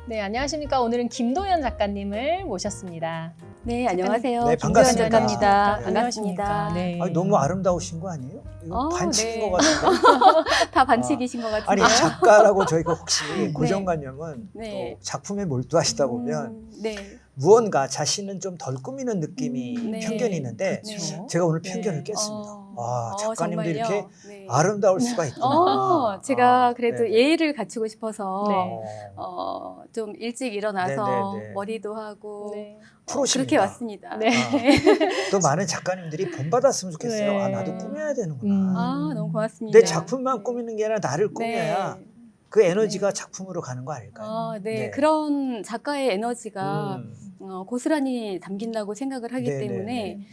네, 안녕하십니까. 오늘은 김도연 작가님을 모셨습니다. 네, 안녕하세요. 네, 김도연 반갑습니다. 작가입니다. 네. 반갑습니다. 네. 아니, 너무 아름다우신 거 아니에요? 이거 반칙인 네. 것 같은데. 다 반칙이신 것 아니 같은데요. 작가라고 저희가 혹시 고정관념은 네. 또 작품에 몰두하시다 보면 네. 무언가 자신은 좀 덜 꾸미는 느낌이 네. 편견이 있는데 그렇죠. 제가 오늘 네. 편견을 깼습니다. 와, 작가님도 정말요? 이렇게 네. 아름다울 수가 있구나. 제가 아, 그래도 네. 예의를 갖추고 싶어서 네. 좀 일찍 일어나서 네, 네, 네. 머리도 하고 네. 프로십니다. 그렇게 왔습니다. 네. 또 많은 작가님들이 본받았으면 좋겠어요. 네. 아, 나도 꾸며야 되는구나. 너무 고맙습니다. 내 작품만 꾸미는 게 아니라 나를 꾸며야 네. 그 에너지가 작품으로 가는 거 아닐까요? 네. 네. 그런 작가의 에너지가 음. 고스란히 담긴다고 생각을 하기 네, 네, 때문에 네.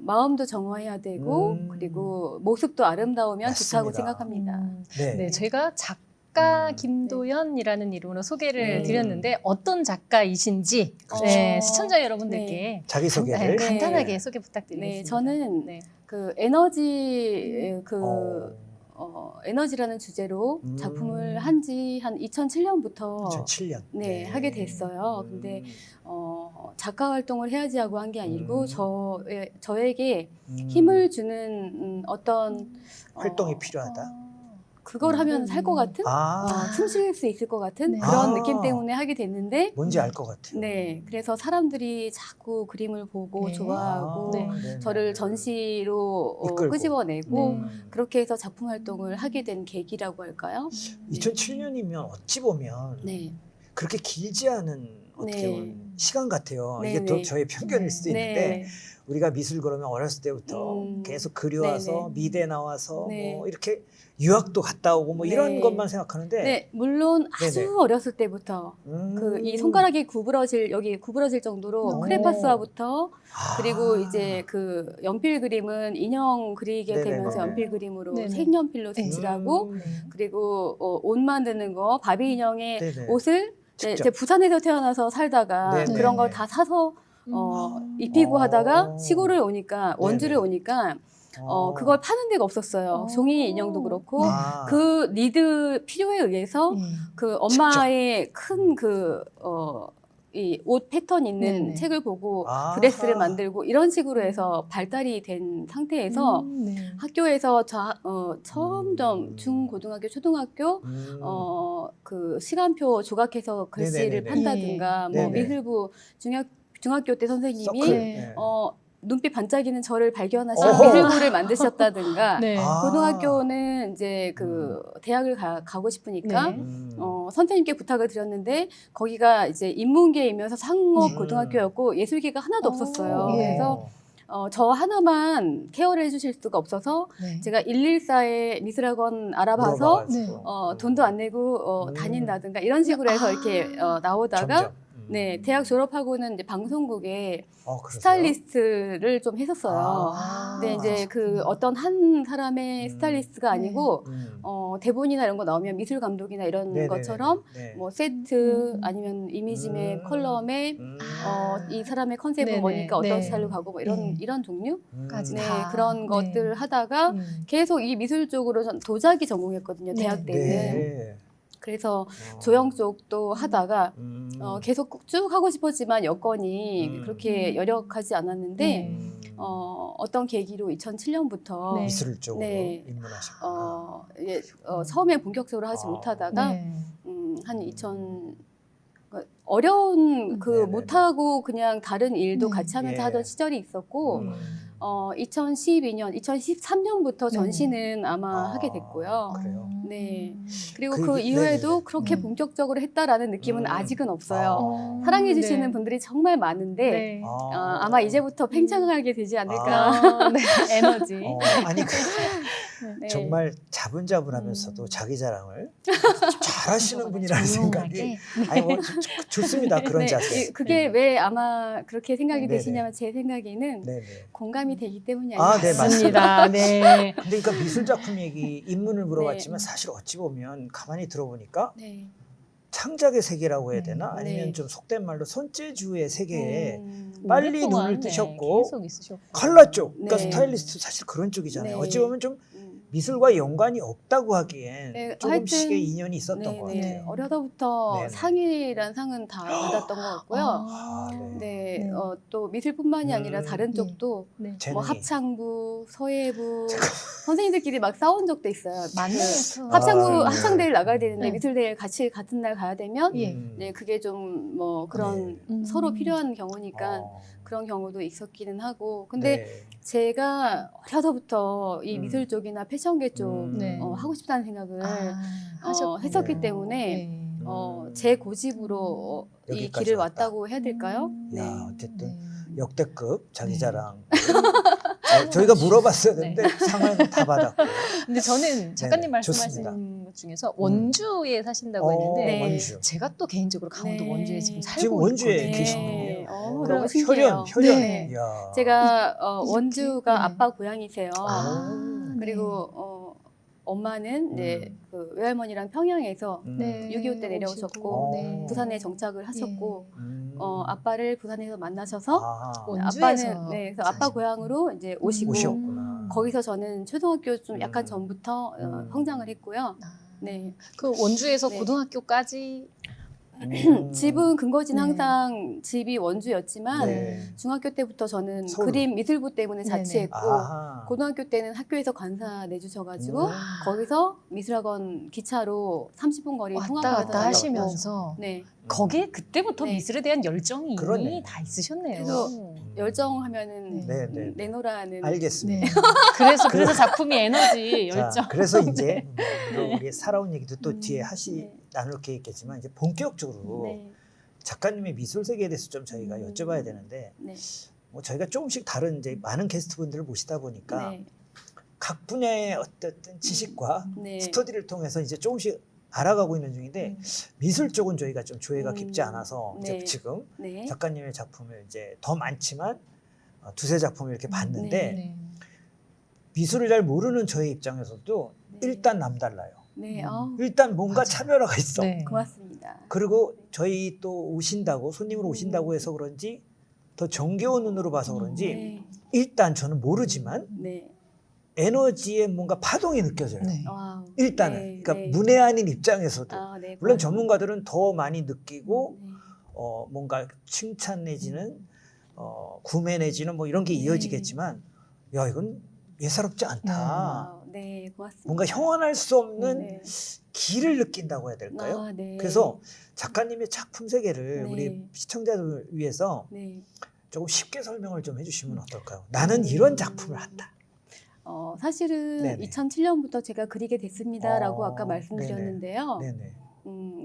마음도 정화해야 되고 그리고 모습도 아름다우면 좋다고 맞습니다. 생각합니다. 네. 네, 저희가 작가 음. 김도연이라는 이름으로 소개를 음. 드렸는데 어떤 작가이신지 그렇죠. 네, 시청자 여러분들께 자기소개를. 네, 간단하게 네. 소개 부탁드리겠습니다. 네, 저는 네. 그 에너지 에너지라는 주제로 음. 작품을 한 지 한 2007년부터 2007년. 네, 하게 됐어요. 근데 작가 활동을 해야지 하고 한 게 아니고 저에게 힘을 주는 어떤 활동이 필요하다. 그걸 하면 살 것 같은 춤출 수 있을 것 같은 네. 그런 아. 느낌 때문에 하게 됐는데 뭔지 알 것 같아요. 네, 그래서 사람들이 자꾸 그림을 보고 네. 좋아하고 네. 네네. 저를 전시로 이끌고. 끄집어내고 네. 그렇게 해서 작품 활동을 하게 된 계기라고 할까요? 2007년이면 어찌 보면 네. 그렇게 길지 않은 어떻게 네. 보면 시간 같아요. 네, 이게 또 네. 저의 편견일 수도 있는데 네. 우리가 미술 그러면 어렸을 때부터 계속 그리워서 네, 네. 미대 나와서 네. 뭐 이렇게 유학도 갔다 오고 뭐 이런 네. 것만 생각하는데 네, 물론 아주 네네. 어렸을 때부터 그 이 손가락이 여기 구부러질 정도로 오. 크레파스화부터 그리고 아. 이제 그 연필 그림은 인형 그리게 네네네. 되면서 연필 그림으로 네네. 색연필로 색칠하고 네. 그리고 옷 만드는 거 바비 인형의 네네. 옷을 네, 직접. 제 부산에서 태어나서 살다가 네네. 그런 거 다 사서 입히고 하다가 오. 시골을 오니까 원주를 네네. 오니까 그걸 파는 데가 없었어요. 종이 인형도 그렇고 아. 그 니드 필요에 의해서 그 엄마의 큰 이 옷 패턴 있는 네네. 책을 보고 아하. 드레스를 만들고 이런 식으로 해서 발달이 된 상태에서 네. 학교에서 점점 중, 고등학교, 초등학교 그 시간표 조각해서 글씨를 네네네네. 판다든가 뭐 네네. 미술부 중학교 때 선생님이 서클. 네. 눈빛 반짝이는 저를 발견하신 어허. 미술부를 만드셨다든가 네. 아. 고등학교는 이제 그 대학을 가고 싶으니까 네. 선생님께 부탁을 드렸는데 거기가 이제 인문계이면서 상업 음. 고등학교였고 예술계가 하나도 없었어요. 예. 그래서 저 하나만 케어를 해주실 수가 없어서 네. 제가 114에 미술학원 알아봐서 돈도 안 내고 다닌다든가 이런 식으로 해서 이렇게 나오다가 점점. 네, 대학 졸업하고는 이제 방송국에 그러세요? 스타일리스트를 좀 했었어요. 근데 이제 그 어떤 한 사람의 스타일리스트가 아니고 대본이나 이런 거 나오면 미술 감독이나 이런 네네네네. 것처럼 네. 뭐 세트 아니면 이미지맵, 컬러맵 이 사람의 컨셉은 네네. 뭐니까 어떤 네. 스타일로 가고 뭐 이런 종류 까지 네, 다. 그런 네. 것들을 하다가 계속 이 미술 쪽으로 전 도자기 전공했거든요. 네. 대학 때는. 네. 그래서 조형 쪽도 하다가 계속 쭉 하고 싶었지만 여건이 그렇게 여력하지 않았는데 어떤 계기로 2007년부터 네. 미술 쪽으로 네. 입문하셨구나. 처음에 본격적으로 하지 못하다가 네. 한 어려운 네네네. 못하고 그냥 다른 일도 네. 같이 하면서 예. 하던 시절이 있었고 2013년부터 전시는 아마 하게 됐고요. 그래요? 네. 그리고 그- 그 이후에도 네네네. 그렇게 본격적으로 했다라는 느낌은 아직은 없어요. 아. 사랑해주시는 네. 분들이 정말 많은데 네. 아마 이제부터 팽창하게 되지 않을까. 네. 에너지. 아니 네. 정말 자분자분하면서도 자기 자랑을 잘하시는 분이라는 조용하게. 생각이 아니 뭐 좋습니다. 그런 네, 자세. 그게 왜 아마 그렇게 생각이 네네. 되시냐면 제 생각에는 네네. 공감이 되기 때문이 아, 아닐까. 네, 맞습니다. 네. 근데 그러니까 미술 작품 얘기 입문을 물어봤지만 네. 사실 어찌 보면 가만히 들어보니까 네. 창작의 세계라고 해야 되나? 아니면 네. 좀 속된 말로 손재주의 세계에 음, 빨리 오랫동안, 눈을 네, 뜨셨고 계속 있으셨고. 컬러 쪽, 그러니까 네. 스타일리스트 사실 그런 쪽이잖아요. 네. 어찌 보면 좀 미술과 연관이 없다고 하기엔 네, 조금씩의 하여튼, 인연이 있었던 것 네. 같아요. 어려서부터 네네. 상이란 상은 다 받았던 것 같고요. 네. 네, 네. 또 미술뿐만이 아니라 다른 네. 쪽도 네. 재능이. 뭐 합창부, 서예부 선생님들끼리 막 싸운 적도 있어요. 만나서 합창부 네. 합창대회를 나가야 되는데 네. 미술대회 같이 같은 날 가야 되면 예. 네, 그게 좀 뭐 그런 네. 서로 필요한 경우니까 어, 그런 경우도 있었기는 하고 근데 네. 제가 어려서부터 이 미술 쪽이나 패션계 쪽 네. 하고 싶다는 생각을 하셨군요. 했었기 때문에 네. 제 고집으로 이 여기까지 길을 왔다. 왔다고 해야 될까요? 야, 네. 어쨌든 네. 역대급 자기 네. 자랑. 저희가 물어봤었는데 상은 다 받았고. 근데 저는 작가님 네네, 말씀하신 좋습니다. 것 중에서 원주에 사신다고 했는데 네. 원주. 제가 또 개인적으로 강원도 네. 원주에 지금 살고 지금 원주에 있거든요. 계시는군요. 너무 신기해요. 혈연. 네. 이야. 제가 이렇게? 원주가 네. 아빠 고향이세요. 아, 그리고 엄마는 이제 그 외할머니랑 평양에서 네. 6.25 때 내려오셨고 네. 부산에 정착을 하셨고 음. 아빠를 부산에서 만나셔서 아, 원주에서 아빠는 그래서 아빠 고향으로 이제 오시고 오셨구나. 거기서 저는 초등학교 좀 약간 음. 전부터 음. 성장을 했고요. 아, 네. 그 원주에서 네. 고등학교까지 집은 근거진 네. 항상 집이 원주였지만 네. 중학교 때부터 저는 서울로. 그림 미술부 때문에 네네. 자취했고 아하. 고등학교 때는 학교에서 관사 내주셔가지고 음. 거기서 미술학원 기차로 30분 거리 왔다 통학해서 갔다 다녔고. 하시면서 네. 거기에 그때부터 네. 미술에 대한 열정이 그러네. 이미 다 있으셨네요. 그래서 음. 열정하면은 네, 네. 내노라는 알겠습니다. 네. 그래서 작품이 에너지, 열정. 자, 그래서 이제 우리 살아온 얘기도 또 뒤에 네. 나눌 게 있겠지만 이제 본격적으로 네. 작가님의 미술 세계에 대해서 좀 저희가 음. 여쭤봐야 되는데 네. 뭐 저희가 조금씩 다른 이제 많은 게스트분들을 모시다 보니까 네. 각 분야의 어떤 지식과 네. 스터디를 통해서 이제 조금씩 알아가고 있는 중인데 미술 쪽은 저희가 좀 조예가 깊지 않아서 이제 네. 지금 네. 작가님의 작품을 이제 더 많지만 두세 작품을 이렇게 봤는데 네. 미술을 잘 모르는 저의 입장에서도 네. 일단 남달라요. 네. 일단 뭔가 맞아요. 차별화가 있어. 네. 고맙습니다. 그리고 저희 또 오신다고 손님으로 오신다고 해서 그런지 더 정겨운 눈으로 봐서 그런지 네. 일단 저는 모르지만 네. 에너지의 뭔가 파동이 느껴져요. 네. 와우. 일단은 네. 그러니까 네. 문외한인 입장에서도 아, 네. 물론 고맙습니다. 전문가들은 더 많이 느끼고 네. 뭔가 칭찬 내지는 구매 내지는 뭐 이런 게 이어지겠지만 야 이건 예사롭지 않다. 아, 네, 고맙습니다. 뭔가 형언할 수 없는 네. 길을 느낀다고 해야 될까요? 아, 네. 그래서 작가님의 작품 세계를 네. 우리 시청자들 위해서 네. 조금 쉽게 설명을 좀 해주시면 어떨까요? 나는 이런 작품을 한다. 사실은 네네. 2007년부터 제가 그리게 됐습니다라고 어, 아까 말씀드렸는데요. 네네.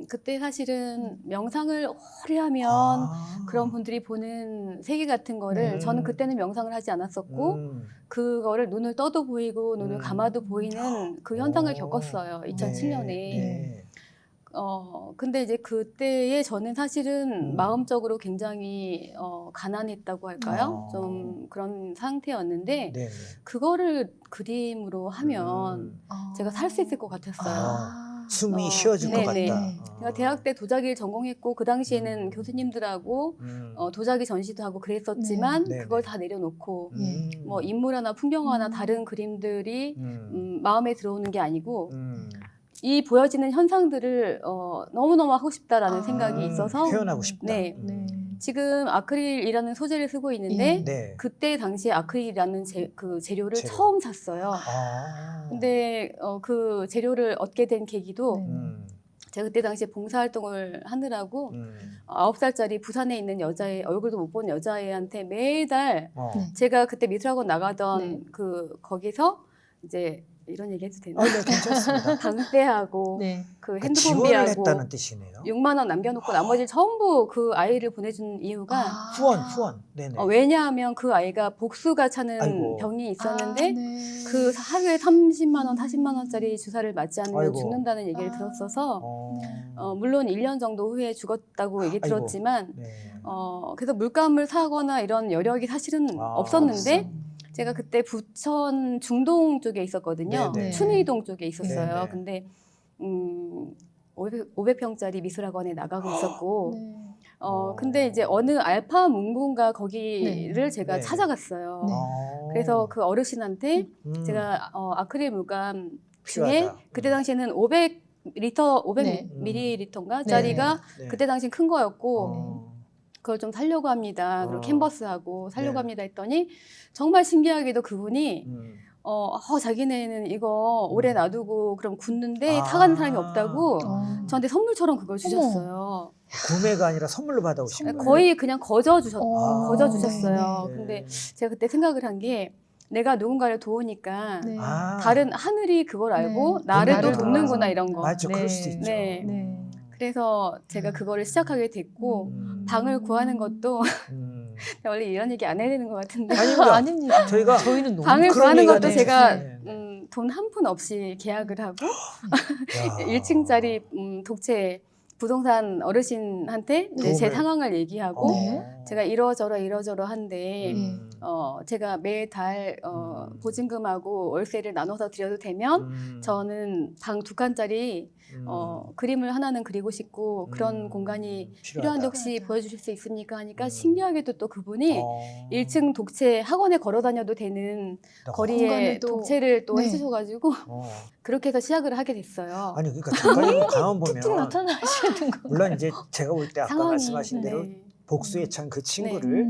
그때 사실은 명상을 오래 하면 그런 분들이 보는 세계 같은 거를 저는 그때는 명상을 하지 않았었고 그거를 눈을 떠도 보이고 눈을 감아도 보이는 그 현상을 겪었어요. 2007년에. 네. 근데 이제 그때에 저는 사실은 음. 마음적으로 굉장히 가난했다고 할까요? 아. 좀 그런 상태였는데 네네. 그거를 그림으로 하면 제가 살 수 있을 것 같았어요. 숨이 어, 쉬어질 것 네네. 같다. 제가 대학 때 도자기를 전공했고 그 당시에는 교수님들하고 도자기 전시도 하고 그랬었지만 네. 그걸 네네. 다 내려놓고 예. 뭐 인물화나 풍경화나 다른 그림들이 마음에 들어오는 게 아니고 이 보여지는 현상들을 너무너무 하고 싶다라는 생각이 있어서 표현하고 싶다. 네. 네. 지금 아크릴이라는 소재를 쓰고 있는데 네. 그때 당시에 아크릴이라는 그 재료를 재료. 처음 샀어요. 아. 근데 그 재료를 얻게 된 계기도 네. 제가 그때 당시에 봉사활동을 하느라고 음. 9살짜리 부산에 있는 여자애, 얼굴도 못 본 여자애한테 매달 네. 제가 그때 미술학원 나가던 네. 거기서 이제 이런 얘기 해도 되나? 네, 괜찮습니다. 강세하고 네. 그 그러니까 핸드폰 지원을 비하고 했다는 뜻이네요. 6만 원 남겨놓고 나머지 전부 그 아이를 보내준 이유가 후원. 네네. 왜냐하면 그 아이가 복수가 차는 아이고. 병이 있었는데 네. 그 하루에 30만 원, 40만 원짜리 주사를 맞지 않으면 아이고. 죽는다는 얘기를 들었어서 어. 물론 1년 정도 후에 죽었다고 얘기 아이고. 들었지만 네. 그래서 물감을 사거나 이런 여력이 사실은 없었는데 제가 그때 부천 중동 쪽에 있었거든요. 네네. 춘의동 쪽에 있었어요. 네네. 근데 500평짜리 미술학원에 나가고 있었고 네. 근데 이제 어느 알파 문구인가 거기를 네. 제가 네. 찾아갔어요. 네. 그래서 그 어르신한테 제가 아크릴 물감 중에 필요하다. 그때 당시에는 500리터, 500 네. 밀리리터인가 네. 짜리가 네. 그때 당시 큰 거였고 어. 그걸 좀 살려고 합니다. 그리고 어. 캔버스하고 살려고 네. 합니다 했더니 정말 신기하게도 그분이 음. 자기네는 이거 오래 놔두고 그럼 굳는데 아. 사가는 사람이 없다고 저한테 선물처럼 그걸 어머. 주셨어요. 구매가 아니라 선물로 받아오신 거예요? 거의 그냥 거저 네. 주셨어요. 네. 근데 제가 그때 생각을 한 게 내가 누군가를 도우니까 네. 아. 다른 하늘이 그걸 알고 네. 나를 또 나를 돕는구나 도와서. 이런 거. 맞죠. 그럴 네. 수도 있죠. 네. 네. 그래서 제가 그거를 시작하게 됐고 방을 구하는 것도 원래 이런 얘기 안 해야 되는 것 같은데 아닙니다. 아닙니다. 저희는 너무 방을 그런 구하는 얘기가 것도 네. 제가 네. 돈 한 푼 없이 계약을 하고 야. 1층짜리 독채 부동산 어르신한테 이제 제 도움을. 상황을 얘기하고 네. 제가 이러저러 한데 음. 제가 매달 보증금하고 월세를 나눠서 드려도 되면 저는 방 2칸짜리 그림을 하나는 그리고 싶고 그런 공간이 필요한데 혹시 보여주실 수 있습니까? 하니까 신기하게도 또 그분이 1층 독채 학원에 걸어 다녀도 되는 거리에 공간을 또- 독채를 또 네. 해주셔가지고 그렇게 해서 시작을 하게 됐어요. 아니 그러니까 작가님 가만 툭툭 보면 나타나시는 거. 물론 이제 제가 볼 때 아까 상황이, 말씀하신 대로 네. 복수에 찬 그 친구를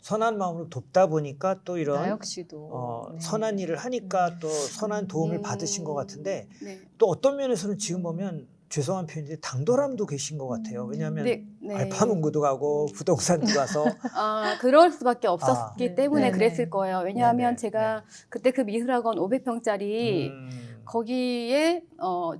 선한 마음으로 돕다 보니까 또 나 이런 역시도 네. 선한 일을 하니까 또 선한 도움을 음. 받으신 것 같은데 네. 또 어떤 면에서는 지금 보면 죄송한 표현인데 당돌함도 계신 것 같아요. 왜냐하면 네. 네. 알파문구도 가고 부동산도 가서 그럴 수밖에 없었기 네. 때문에 네. 그랬을 거예요. 왜냐하면 네네. 제가 그때 그 미술학원 500평짜리 거기에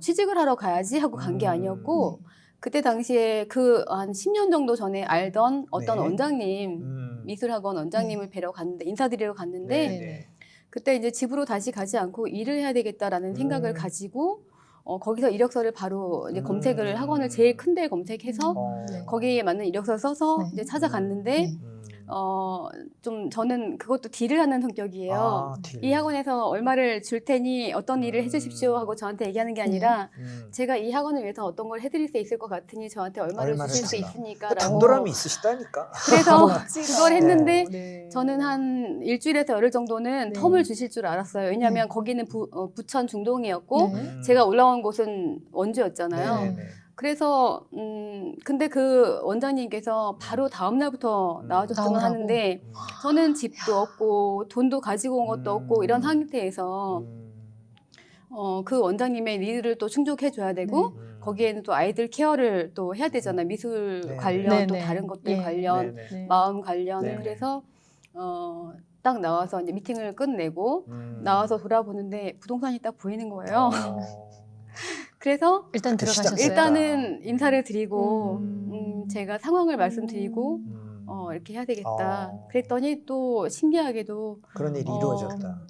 취직을 하러 가야지 하고 간 게 아니었고 그때 당시에 그 한 10년 정도 전에 알던 어떤 네. 원장님 미술학원 원장님을 뵈러 갔는데 인사드리러 갔는데 네. 그때 이제 집으로 다시 가지 않고 일을 해야 되겠다라는 생각을 가지고 거기서 이력서를 바로 이제 검색을 학원을 제일 큰 데 검색해서 네. 거기에 맞는 이력서를 써서 네. 이제 찾아갔는데 네. 좀 저는 그것도 딜을 하는 성격이에요. 딜. 이 학원에서 얼마를 줄 테니 어떤 일을 해주십시오 하고 저한테 얘기하는 게 아니라 제가 이 학원을 위해서 어떤 걸 해드릴 수 있을 것 같으니 저한테 얼마를 주실 수 주시나. 있습니까? 당돌함이 있으시다니까. 그래서 그걸 했는데 네. 저는 한 일주일에서 열흘 정도는 네. 텀을 주실 줄 알았어요. 왜냐하면 네. 거기는 부천 중동이었고 네. 제가 올라온 곳은 원주였잖아요. 네네네. 그래서 근데 그 원장님께서 바로 다음 날부터 나와줬으면 나오라고? 하는데 저는 집도 없고 돈도 가지고 온 것도 없고 이런 음. 상태에서 그 원장님의 니드를 또 충족해 줘야 되고 거기에는 또 아이들 케어를 또 해야 되잖아요. 미술 네. 관련 네, 또 네. 다른 것들 네. 관련 네. 마음 관련 네. 그래서 딱 나와서 이제 미팅을 끝내고 나와서 돌아보는데 부동산이 딱 보이는 거예요. 그래서 일단 그 들어가셨어요. 시작- 일단은 인사를 드리고 음. 제가 상황을 말씀드리고 이렇게 해야 되겠다. 그랬더니 또 신기하게도 그런 일이 이루어졌다.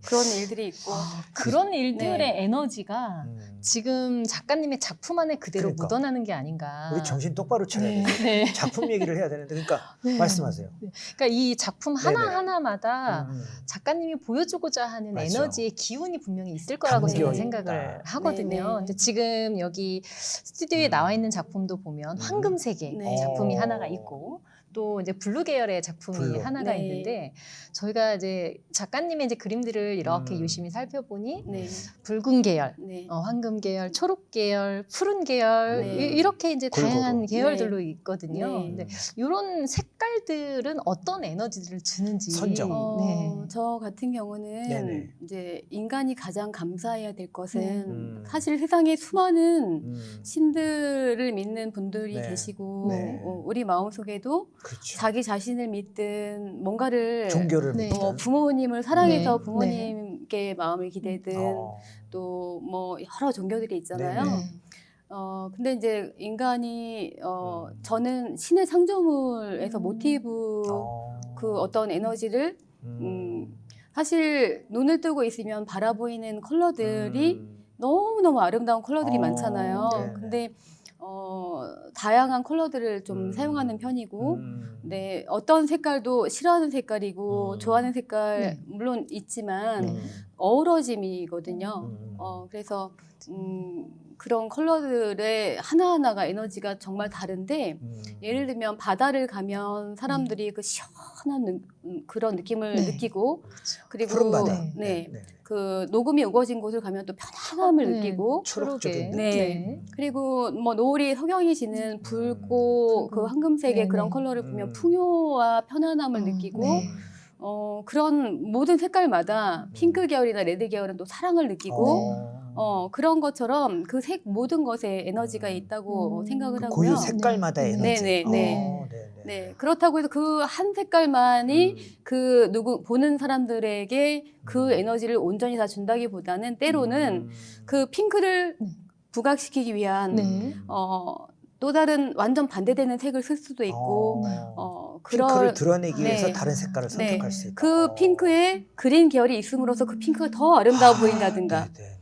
그런 일들이 있고 그런 일들의 네. 에너지가 지금 작가님의 작품 안에 그대로 그러니까. 묻어나는 게 아닌가. 우리 정신 똑바로 차려야 네. 돼. 네. 작품 얘기를 해야 되는데 그러니까 네. 말씀하세요. 그러니까 이 작품 네네. 하나하나마다 작가님이 보여주고자 하는 맞죠. 에너지의 기운이 분명히 있을 거라고 저는 담겨 생각을 있다. 하거든요. 네네. 근데 지금 여기 스튜디오에 나와 있는 작품도 보면 황금세계 네. 작품이 어. 하나가 있고 또 이제 블루 계열의 작품이 블루. 하나가 네. 있는데 저희가 이제 작가님의 이제 그림들을 이렇게 음. 유심히 살펴보니 네. 붉은 계열, 네. 황금 계열, 초록 계열, 푸른 계열 네. 이렇게 이제 골고루. 다양한 계열들로 있거든요. 네. 근데 이런 색깔들은 어떤 에너지를 주는지 선정. 네. 저 같은 경우는 네네. 이제 인간이 가장 감사해야 될 것은 네. 사실 세상에 수많은 음. 신들을 믿는 분들이 네. 계시고 네. 우리 마음속에도 그렇죠. 자기 자신을 믿든 뭔가를 종교를 네. 믿든. 부모님을 사랑해서 네. 부모님께 마음을 기대든 어. 또 뭐 여러 종교들이 있잖아요. 네네. 근데 이제 인간이 음. 저는 신의 창조물에서 모티브 그 어떤 에너지를 사실 눈을 뜨고 있으면 바라보이는 컬러들이 너무너무 아름다운 컬러들이 많잖아요. 네네. 근데 다양한 컬러들을 좀 사용하는 편이고 네, 어떤 색깔도 싫어하는 색깔이고 좋아하는 색깔 네. 물론 있지만 어우러짐이거든요. 그래서 그런 컬러들의 하나하나가 에너지가 정말 다른데 예를 들면 바다를 가면 사람들이 그 시원한 그런 느낌을 네. 느끼고 그렇죠. 그리고 푸른 바다. 네. 그 녹음이 우거진 곳을 가면 또 편안함을 느끼고 초록적인 네. 네. 그리고 뭐 노을이 석영이 지는 붉고 그 황금색의 네네. 그런 컬러를 보면 풍요와 편안함을 느끼고 네. 그런 모든 색깔마다 핑크 계열이나 레드 계열은 또 사랑을 느끼고 그런 것처럼 그 색 모든 것에 에너지가 있다고 생각을 하고요. 고유 색깔마다 네. 에너지. 네, 네, 네. 네, 그렇다고 해서 그 한 색깔만이 그 보는 사람들에게 그 에너지를 온전히 다 준다기보다는 때로는 그 핑크를 네. 부각시키기 위한 네. 또 다른 완전 반대되는 색을 쓸 수도 있고 핑크를 드러내기 위해서 네. 다른 색깔을 선택할 네. 수 있다. 그 핑크에 그린 계열이 있음으로써 그 핑크가 더 아름다워 보인다든가. 네.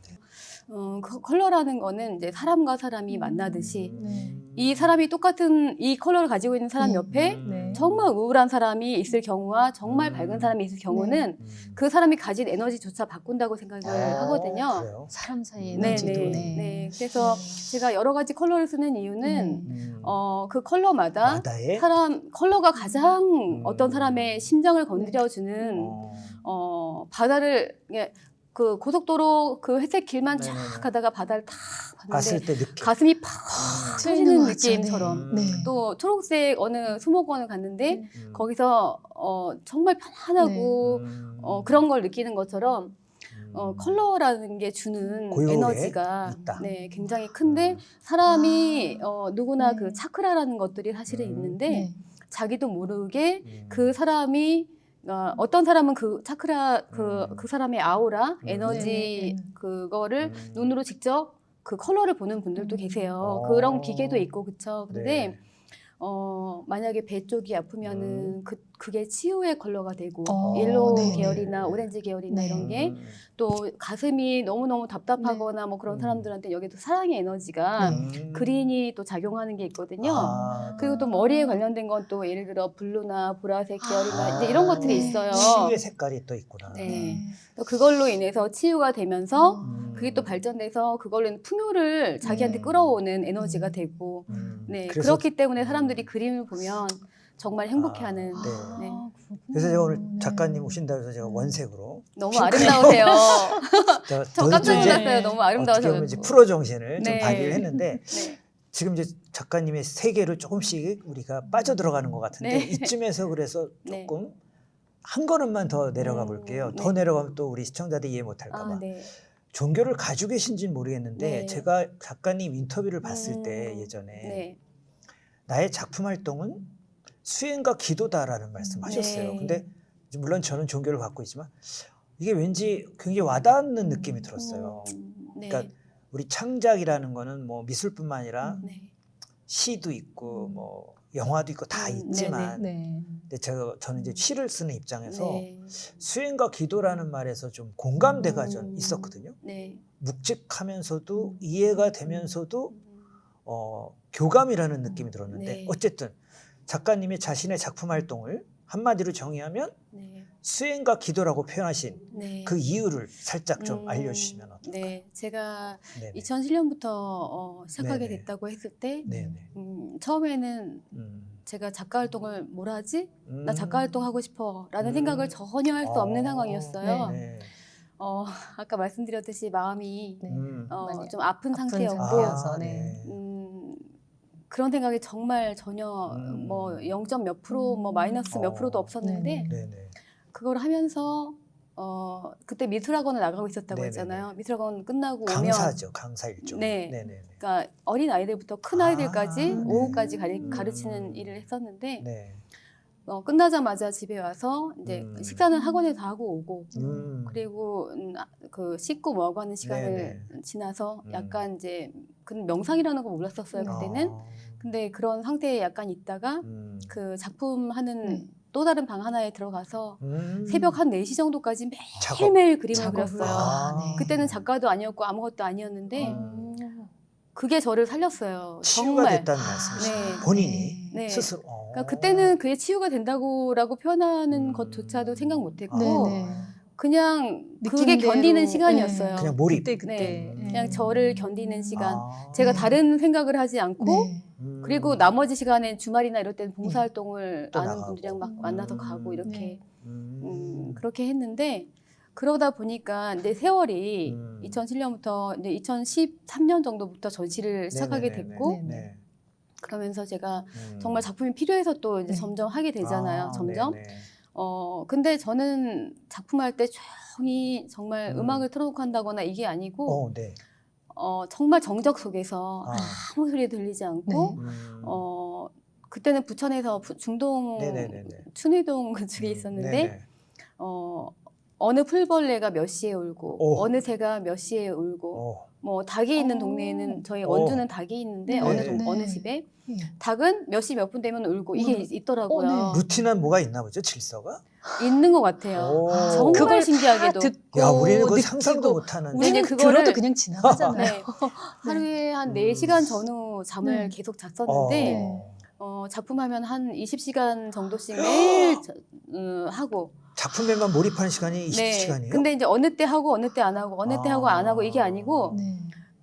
컬러라는 거는 이제 사람과 사람이 만나듯이 네. 이 사람이 똑같은 이 컬러를 가지고 있는 사람 옆에 네. 정말 우울한 사람이 있을 경우와 정말 밝은 사람이 있을 경우는 그 사람이 가진 에너지조차 바꾼다고 생각을 하거든요. 그래요? 사람 사이의 네, 에너지도. 네, 네. 그래서 제가 여러 가지 컬러를 쓰는 이유는 그 컬러마다 마다에 컬러가 가장 어떤 사람의 심장을 건드려주는 바다를 그 고속도로 그 회색 길만 쫙 네네네. 가다가 바다를 탁 봤을 봤는데 때 느낌. 가슴이 팍 튀어있는 터지는 것 같죠. 느낌처럼 네. 또 초록색 어느 수목원을 갔는데 음. 거기서 정말 편안하고 그런 걸 느끼는 것처럼 컬러라는 게 주는 고요에 에너지가 있다. 네, 굉장히 큰데 사람이 누구나 네. 그 차크라라는 것들이 사실은 있는데 네. 자기도 모르게 그 사람이 어떤 사람은 그 차크라 그 사람의 아우라 에너지 네. 그거를 눈으로 직접 그 컬러를 보는 분들도 계세요. 그런 기계도 있고 그쵸. 근데 네. 만약에 배 쪽이 아프면은 그게 치유의 컬러가 되고 어, 옐로우 네네. 계열이나 오렌지 계열이나 네. 이런 게 또 가슴이 너무너무 답답하거나 뭐 그런 사람들한테 여기도 사랑의 에너지가 그린이 또 작용하는 게 있거든요. 그리고 또 머리에 관련된 건 또 예를 들어 블루나 보라색 계열이나 이제 이런 것들이 네. 있어요. 치유의 색깔이 또 있구나. 네. 또 그걸로 인해서 치유가 되면서 그게 또 발전돼서 그걸로 풍요를 자기한테 네. 끌어오는 에너지가 되고 네 그래서 그렇기 때문에 사람들이 그림을 보면 정말 행복해하는 네. 네. 그래서 제가 오늘 네. 작가님 오신다고 해서 제가 원색으로 너무 아름다우세요. 저 저 깜짝 이제 놀랐어요. 너무 어떻게 보면 이제 아름다우셔서. 프로 정신을 좀 네. 발휘를 했는데 네. 지금 이제 작가님의 세계로 조금씩 우리가 빠져 들어가는 것 같은데 네. 이쯤에서 그래서 네. 조금 한 걸음만 더 내려가 볼게요. 더 네. 내려가면 또 우리 시청자들이 이해 못할까 봐. 네. 종교를 가지고 계신지는 모르겠는데 네. 제가 작가님 인터뷰를 봤을 때 예전에 네. 나의 작품 활동은 수행과 기도다라는 말씀하셨어요. 네. 근데 물론 저는 종교를 갖고 있지만 이게 왠지 굉장히 와닿는 느낌이 들었어요. 네. 그러니까 우리 창작이라는 거는 뭐 미술뿐만 아니라 네. 시도 있고 뭐 영화도 있고 다 있지만 네. 근데 저는 이제 시를 쓰는 입장에서 네. 수행과 기도라는 말에서 좀 공감대가 좀 있었거든요. 네. 묵직하면서도 이해가 되면서도 교감이라는 느낌이 들었는데 네. 어쨌든 작가님이 자신의 작품 활동을 한마디로 정의하면 네. 수행과 기도라고 표현하신 네. 그 이유를 살짝 좀 알려주시면 어떨까요? 네, 제가 네네. 2007년부터 시작하게 네네. 됐다고 했을 때 네네. 처음에는 제가 작가 활동을 뭘 하지? 나 작가 활동하고 싶어 라는 생각을 전혀 할 수 없는 상황이었어요. 네. 아까 말씀드렸듯이 마음이 네. 좀 아픈 아픈 상태였고 상태여서, 네. 그런 생각이 정말 전혀 뭐 0점 몇 프로 뭐 마이너스 몇 프로도 없었는데 네네. 그걸 하면서 그때 미술학원을 나가고 있었다고 네네네. 했잖아요. 미술학원 끝나고 오면 강사죠, 강사 일종. 네. 네네. 그러니까 어린 아이들부터 큰 아이들까지 네. 오후까지 가르치는 일을 했었는데 네. 끝나자마자 집에 와서 이제 식사는 학원에서 하고 오고 그리고 그 씻고 뭐하고 하는 시간을 지나서 약간 이제 그 명상이라는 거 몰랐었어요 그때는. 근데 그런 상태에 약간 있다가 그 작품 하는 또 다른 방 하나에 들어가서 새벽 한 4시 정도까지 매일매일 그림을 그렸어요. 네. 그때는 작가도 아니었고 아무것도 아니었는데 그게 저를 살렸어요. 치유가 정말. 됐다는 말씀이시죠. 네. 본인이 네. 스스로. 그러니까 그때는 그게 치유가 된다고라고 표현하는 것조차도 생각 못했고 네네. 그냥 그게 느낌대로, 견디는 시간이었어요. 그냥 몰입. 그때 네. 음. 그냥 저를 견디는 시간. 아. 제가 네. 다른 생각을 하지 않고 네. 그리고 나머지 시간에 주말이나 이럴 때는 봉사활동을 또 아는 나가고. 분들이랑 막 만나서 가고 이렇게 네. 그렇게 했는데 그러다 보니까 이제 세월이 2007년부터 이제 2013년 정도부터 전시를 시작하게 네네네네. 됐고 네. 네. 그러면서 제가 정말 작품이 필요해서 또 이제 네. 점점 하게 되잖아요. 아, 점점. 네네. 근데 저는 작품할 때 조용히 정말 음악을 틀어놓고 한다거나 이게 아니고 네. 정말 정적 속에서 아. 아무 소리 들리지 않고 네. 그때는 부천에서 중동 네네네네. 춘희동 그쪽에 있었는데 네네. 어느 풀벌레가 몇 시에 울고 오. 어느 새가 몇 시에 울고 뭐 닭이 있는 동네에는 저희 오. 원주는 닭이 있는데 네. 어느 네. 어느 집에 네. 닭은 몇 시 몇 분 되면 울고 이게 있더라고요. 네. 루틴한 뭐가 있나 보죠, 질서가? 있는 것 같아요. 오. 정말 그걸 신기하게도. 다 듣고 야, 우리는 그 느끼고 상상도 못하는. 우리는 이제 그거를- 들어도 그냥 지나가잖아요. 네. 하루에 한 음. 4시간 전후 잠을 네. 계속 잤었는데 네. 작품하면 한 20시간 정도씩 매일 하고 작품에만 몰입하는 시간이 20시간이에요? 네. 근데 이제 어느 때 하고 어느 때 안 하고 어느 때 하고 안 하고 이게 아니고 네.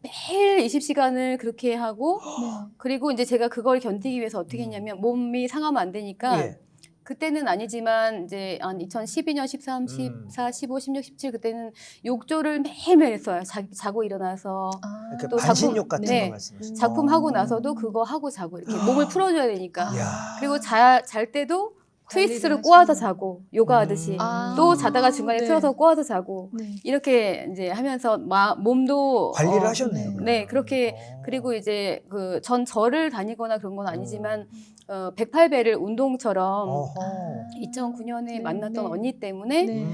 매일 20시간을 그렇게 하고 네. 그리고 이제 제가 그걸 견디기 위해서 어떻게 했냐면 몸이 상하면 안 되니까 예. 그때는 아니지만 이제 한 2012년 13, 14, 15, 16, 17 그때는 욕조를 매일매일 했어요. 자고 일어나서 아, 그러니까 또 반신욕 같은 네. 거 말씀하시죠? 작품 하고 나서도 그거 하고 자고 이렇게 몸을 풀어줘야 되니까 이야. 그리고 잘 때도 관리를 트위스트를 하시는 꼬아서 자고 요가하듯이 아. 또 자다가 중간에 네. 틀어서 꼬아서 자고 네. 이렇게 이제 하면서 몸도 관리를 하셨네요. 네. 그러면. 네, 그렇게 그리고 이제 그 전 절을 다니거나 그런 건 아니지만 108배를 운동처럼 어허. 2009년에 네, 만났던 네. 언니 때문에 네.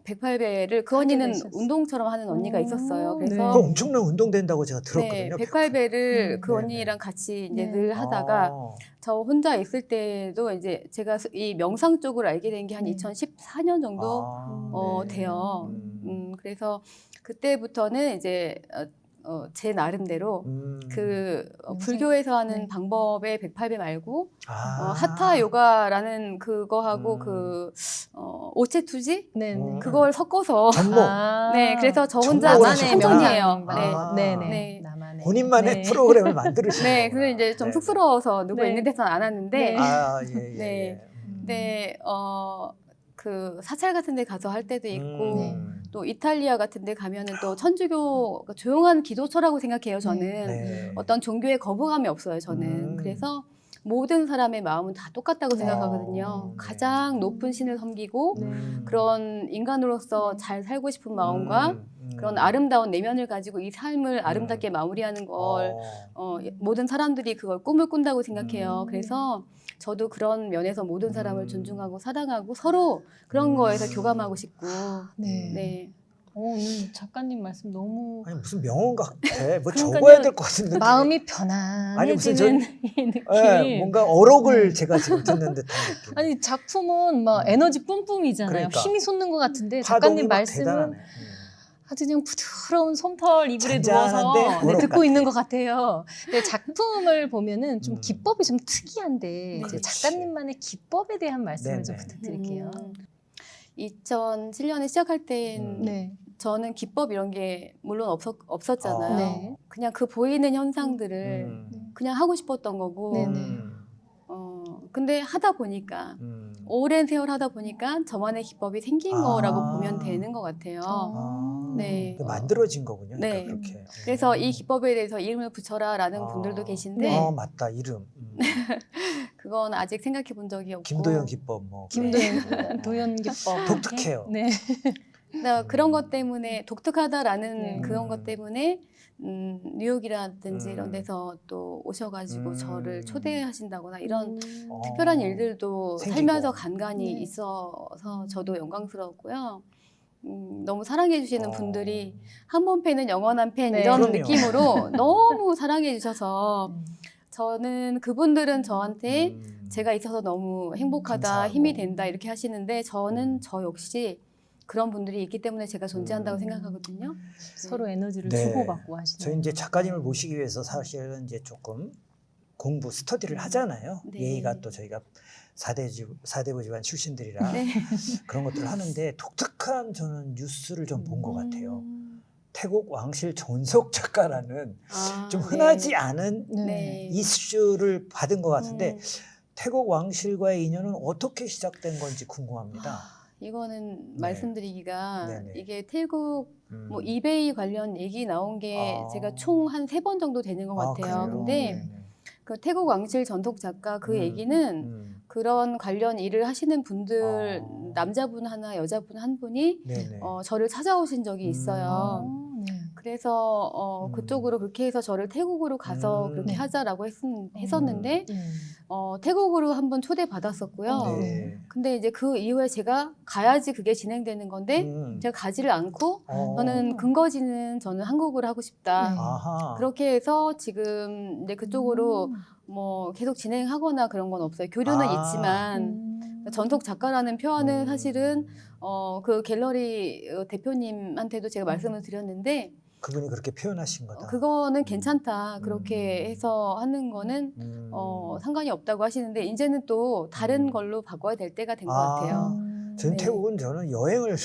108배를 그 하게 언니는 되셨어요. 운동처럼 하는 언니가 있었어요. 네. 그래서 그럼 엄청난 운동된다고 제가 네, 들었거든요. 108배를 그 네, 언니랑 같이 이제 네. 늘 하다가 어. 저 혼자 있을 때도 이제 제가 이 명상 쪽을 알게 된 게 한 네. 2014년 정도 아, 네. 돼요. 그래서 그때부터는 이제 제 나름대로 그 명상? 불교에서 하는 네. 방법의 108배 말고 아. 하타 요가라는 그거하고 음. 그 오체투지 네. 네. 그걸 섞어서 전모. 아. 네, 그래서 저 혼자 정말 천천히 해요. 명상 네. 아. 네네. 네. 나만의. 본인만의 네. 프로그램을 만들으신 네, 거구나. 근데 이제 좀 네네. 쑥스러워서 누구 네. 있는 데서는 안 하는데 네. 아, 예, 예. 네. 예. 근데 그 사찰 같은 데 가서 할 때도 있고 네. 또 이탈리아 같은 데 가면은 또 천주교 조용한 기도처라고 생각해요, 저는. 네. 어떤 종교에 거부감이 없어요, 저는. 그래서 모든 사람의 마음은 다 똑같다고 생각하거든요. 네. 가장 높은 신을 섬기고 네. 그런 인간으로서 잘 살고 싶은 마음과 그런 아름다운 내면을 가지고 이 삶을 아름답게 마무리하는 걸 모든 사람들이 그걸 꿈을 꾼다고 생각해요. 그래서 저도 그런 면에서 모든 사람을 존중하고 사랑하고 서로 그런 거에서 교감하고 싶고 네. 네. 오늘 작가님 말씀 너무 아니 무슨 명언 같아. 뭐 그러니까요. 적어야 될 것 같은 느낌. 마음이 아니, 무슨 편안해지는 이 느낌. 네, 뭔가 어록을 네. 제가 지금 듣는 듯한 느낌. 아니 작품은 막 에너지 뿜뿜이잖아요. 그러니까. 힘이 솟는 것 같은데 파동이 작가님 막 말씀은 대단하네. 아주 그냥 부드러운 솜털 이불에 잔잔한데 누워서 어록 듣고 같아. 있는 것 같아요. 근데 작품을 보면은 좀 음. 기법이 좀 특이한데 이제 그렇지. 작가님만의 기법에 대한 말씀을 좀 네네. 부탁드릴게요. 2007년에 시작할 땐 네. 저는 기법 이런 게 물론 없었잖아요. 네. 그냥 그 보이는 현상들을 음. 그냥 하고 싶었던 거고. 네네. 근데 하다 보니까 음. 오랜 세월 하다 보니까 저만의 기법이 생긴 아. 거라고 보면 되는 것 같아요. 아, 네. 그 만들어진 거군요. 그러니까 네. 그렇게. 그래서 이 기법에 대해서 이름을 붙여라라는 아. 분들도 계신데 네. 맞다 이름. 그건 아직 생각해 본 적이 없고 김도영 기법 뭐. 김도연 도연 기법. 독특해요. 네. 그런 것 때문에 독특하다라는 네. 그런 것 때문에 뉴욕이라든지 이런 음. 데서 또 오셔가지고 저를 초대하신다거나 이런 어. 특별한 일들도 생기고. 살면서 간간이 네. 있어서 저도 영광스럽고요. 너무 사랑해 주시는 어. 분들이 한 번 팬은 영원한 팬 네. 이런 그럼요. 느낌으로 너무 사랑해 주셔서 저는 그분들은 저한테 제가 있어서 너무 행복하다, 감사하고. 힘이 된다 이렇게 하시는데 저는 저 역시 그런 분들이 있기 때문에 제가 존재한다고 생각하거든요. 서로 에너지를 네. 주고받고 하시는. 저희 이제 작가님을 모시기 위해서 사실은 이제 조금 공부 스터디를 하잖아요. 네. 예의가 또 저희가 사대부 집안 출신들이라 네. 그런 것들을 하는데 독특한 저는 뉴스를 좀 본 것 같아요. 태국 왕실 전속 작가라는 아, 좀 네. 흔하지 않은 네. 이슈를 받은 것 같은데 음. 태국 왕실과의 인연은 어떻게 시작된 건지 궁금합니다. 이거는 네. 말씀드리기가 네네. 이게 태국 음. 뭐 이베이 관련 얘기 나온 게 아. 제가 총 한 3번 정도 되는 것 같아요. 그래요? 근데 네네. 그 태국 왕실 전속 작가 그 얘기는 그런 관련 일을 하시는 분들 아. 남자분 하나 여자분 한 분이 네네. 저를 찾아오신 적이 있어요. 네. 그래서 그쪽으로 그렇게 해서 저를 태국으로 가서 그렇게 네. 하자라고 했었는데 네. 태국으로 한번 초대받았었고요. 네. 근데 이제 그 이후에 제가 가야지 그게 진행되는 건데 제가 가지를 않고 저는 근거지는 저는 한국을 하고 싶다. 네. 아하. 그렇게 해서 지금 이제 그쪽으로 뭐 계속 진행하거나 그런 건 없어요. 교류는 아. 있지만 전속 작가라는 표현은 사실은 그 갤러리 대표님한테도 제가 말씀을 드렸는데 그분이 그렇게 표현하신 거다. 그거는 괜찮다. 그렇게 해서 하는 거는 상관이 없다고 하시는데 이제는 또 다른 걸로 바꿔야 될 때가 된 것 같아요. 저는 네. 태국은 저는 여행을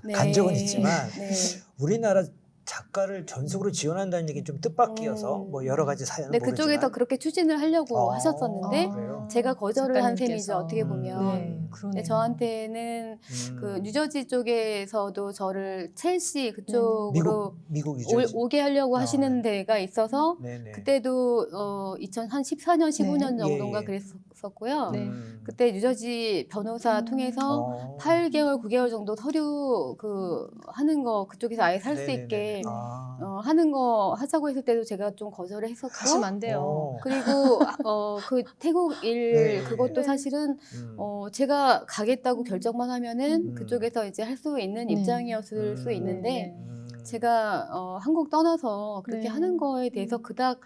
네. 간 적은 있지만 네. 우리나라 작가를 전속으로 지원한다는 얘기는 좀 뜻밖이어서 뭐 여러 가지 사연은 네, 모르지만 그쪽에서 그렇게 추진을 하려고 하셨었는데 그래요? 제가 거절을 한 작가님께서. 셈이죠. 어떻게 보면. 네, 그러네요. 근데 저한테는 그 뉴저지 쪽에서도 저를 첼시 그쪽으로 미국 유저지. 오게 하려고 아, 하시는 네. 데가 있어서 네네. 그때도 2014년, 15년 네. 정도인가 예, 예. 그랬었고요. 네. 그때 뉴저지 변호사 통해서 8개월, 9개월 정도 서류 하는 거 그쪽에서 아예 살 수 네네네. 있게 아. 하는 거 하자고 했을 때도 제가 좀 거절을 했었고 가시면 안 돼요. 그리고 그 태국 일 네. 그것도 네. 사실은 제가 가겠다고 결정만 하면은 음. 그쪽에서 이제 할 수 있는 네. 입장이었을 수 있는데 네. 제가 한국 떠나서 그렇게 네. 하는 거에 대해서 그닥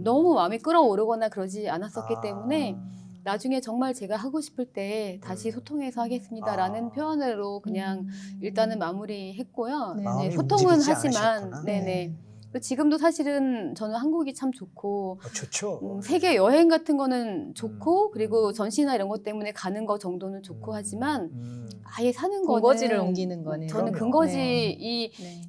너무 마음이 끌어오르거나 그러지 않았었기 아. 때문에 나중에 정말 제가 하고 싶을 때 다시 소통해서 하겠습니다라는 아. 표현으로 그냥 일단은 마무리했고요. 네. 마음이 소통은 움직이지 하지만 않으셨구나. 네네. 지금도 사실은 저는 한국이 참 좋고 좋죠. 세계 여행 같은 거는 좋고 그리고 전시나 이런 것 때문에 가는 거 정도는 좋고 하지만 아예 사는 거는 근거지를 옮기는 거네요. 저는 그럼요. 근거지 네.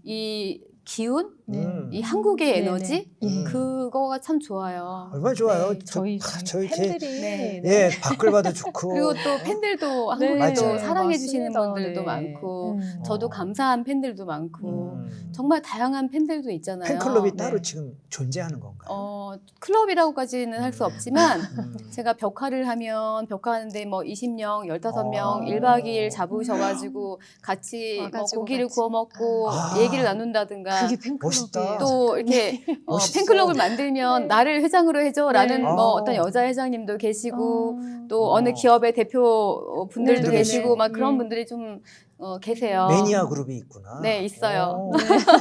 이 기운, 네. 이 한국의 네네. 에너지 예. 그거가 참 좋아요. 얼마나 좋아요. 네. 저희 저희 팬들이 네. 예, 밖을 봐도 좋고. 그리고 또 팬들도 네, 한국에 또 맞아요. 사랑해 주시는 맞습니다. 분들도 네. 많고 저도 어. 감사한 팬들도 많고 음. 정말 다양한 팬들도 있잖아요. 팬클럽이 네. 따로 지금 존재하는 건가요? 클럽이라고까지는 할 수 없지만 음. 제가 벽화를 하면 벽화하는데 뭐 20명, 15명 아. 1박 2일 잡으셔가지고 같이 뭐 와가지고 고기를 같이. 구워 먹고 아. 얘기를 나눈다든가 그게 팬클럽이에요. 멋있다. 또 이렇게 멋있어. 팬클럽을 만들면 네. 나를 회장으로 해줘라는 네. 뭐 아. 어떤 여자 회장님도 계시고 또 어. 어느 기업의 대표 분들도 네네네. 계시고 막 그런 네. 분들이 좀 계세요. 매니아 그룹이 있구나. 네, 있어요.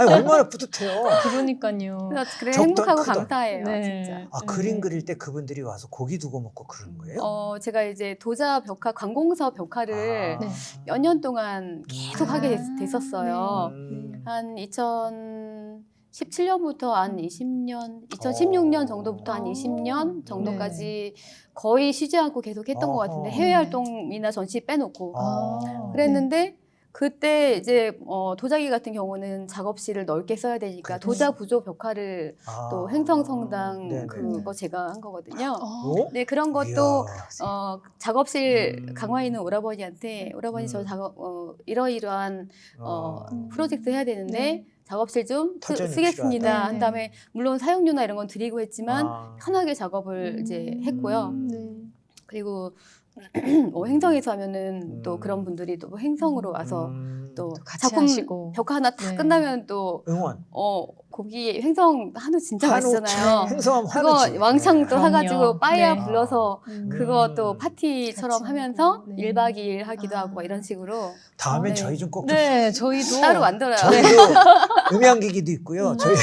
아니, 얼마나 뿌듯해요. 그러니까요. 그래서 그래 적던 행복하고 크던. 감사해요, 네. 진짜. 아, 그림 그릴 때 그분들이 와서 고기 두고 먹고 그러는 거예요? 제가 이제 도자 벽화, 관공서 벽화를 네. 몇 년 동안 계속 하게 아, 됐었어요. 음. 한 2017년부터 한 20년, 2016년 정도부터 한 20년 정도까지 거의 쉬지 않고 계속 했던 것 같은데 어허. 해외 활동이나 전시 빼놓고 아. 그랬는데 그때 이제 도자기 같은 경우는 작업실을 넓게 써야 되니까 그렇죠. 도자 구조 벽화를 아. 또 행성성당 네네. 그거 제가 한 거거든요. 어? 네, 그런 것도 이야. 작업실 강화에 있는 오라버니한테 오라버니 저 음. 이러이러한 프로젝트 해야 되는데 네. 작업실 좀 터전이 쓰겠습니다. 필요하다. 한 다음에 물론 사용료나 이런 건 드리고 했지만 아. 편하게 작업을 이제 했고요. 네. 그리고 행성에서 하면은 또 그런 분들이 또 행성으로 와서 또 같이 작품 하시고. 벽화 하나 다 네. 끝나면 또 응원. 고기 행성 한우 진짜 한우 맛있잖아요. 행성하면 그거 한우지. 왕창 또 그럼요. 사가지고 빠야 네. 불러서 그거 또 음. 파티처럼 같이 하면서 하고. 네. 1박 2일 하기도 아. 하고 막 이런 식으로 다음엔 네. 저희 좀 꼭 네, 저희도 따로 만들어요. 저희도 음향기기도 있고요. 저희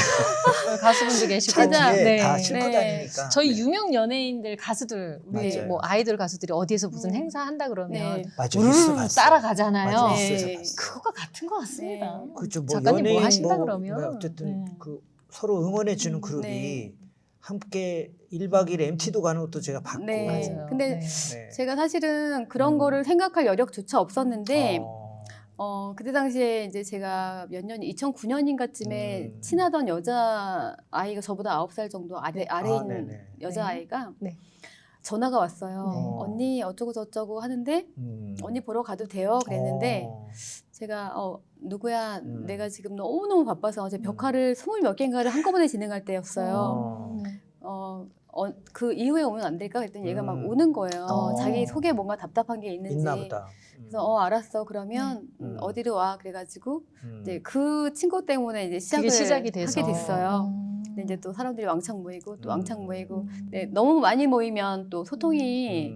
가수분도 계시고. 차 뒤에 네. 다 싣고 네. 다니니까. 저희 네. 유명 연예인들 가수들 우리 맞아요. 뭐 아이돌 가수들이 어디에서 무슨 음. 행사 한다 그러면 네. 맞아, 뉴스 우르르 봤어요. 따라가잖아요. 맞아, 네. 뉴스에서 봤어요. 그거가 같은 것 같습니다. 네. 그죠. 뭐 작가님 뭐 연예인 하신다 뭐 그러면. 어쨌든 네. 그 서로 응원해 주는 그룹이 네. 함께 1박 2일 MT도 가는 것도 제가 봤고. 네. 맞아요. 근데 네. 네. 제가 사실은 그런 음. 거를 생각할 여력조차 없었는데 어. 그때 당시에 이제 제가 몇 년, 2009년인가쯤에 음. 친하던 여자 아이가 저보다 9살 정도 아래인 네네. 여자 네. 아이가 네. 전화가 왔어요. 네. 언니 어쩌고 저쩌고 하는데 언니 보러 가도 돼요? 그랬는데 제가 누구야? 내가 지금 너무너무 바빠서 어제 벽화를 20몇 개인가를 한꺼번에 진행할 때였어요. 그 이후에 오면 안 될까? 그랬더니 얘가 막 우는 거예요. 자기 속에 뭔가 답답한 게 있는지. 있나 보다. 그래서 알았어. 그러면 어디로 와? 그래가지고 이제 그 친구 때문에 이제 그게 시작이 하게 돼서. 됐어요. 근데 이제 또 사람들이 왕창 모이고 또 왕창 모이고 네, 너무 많이 모이면 또 소통이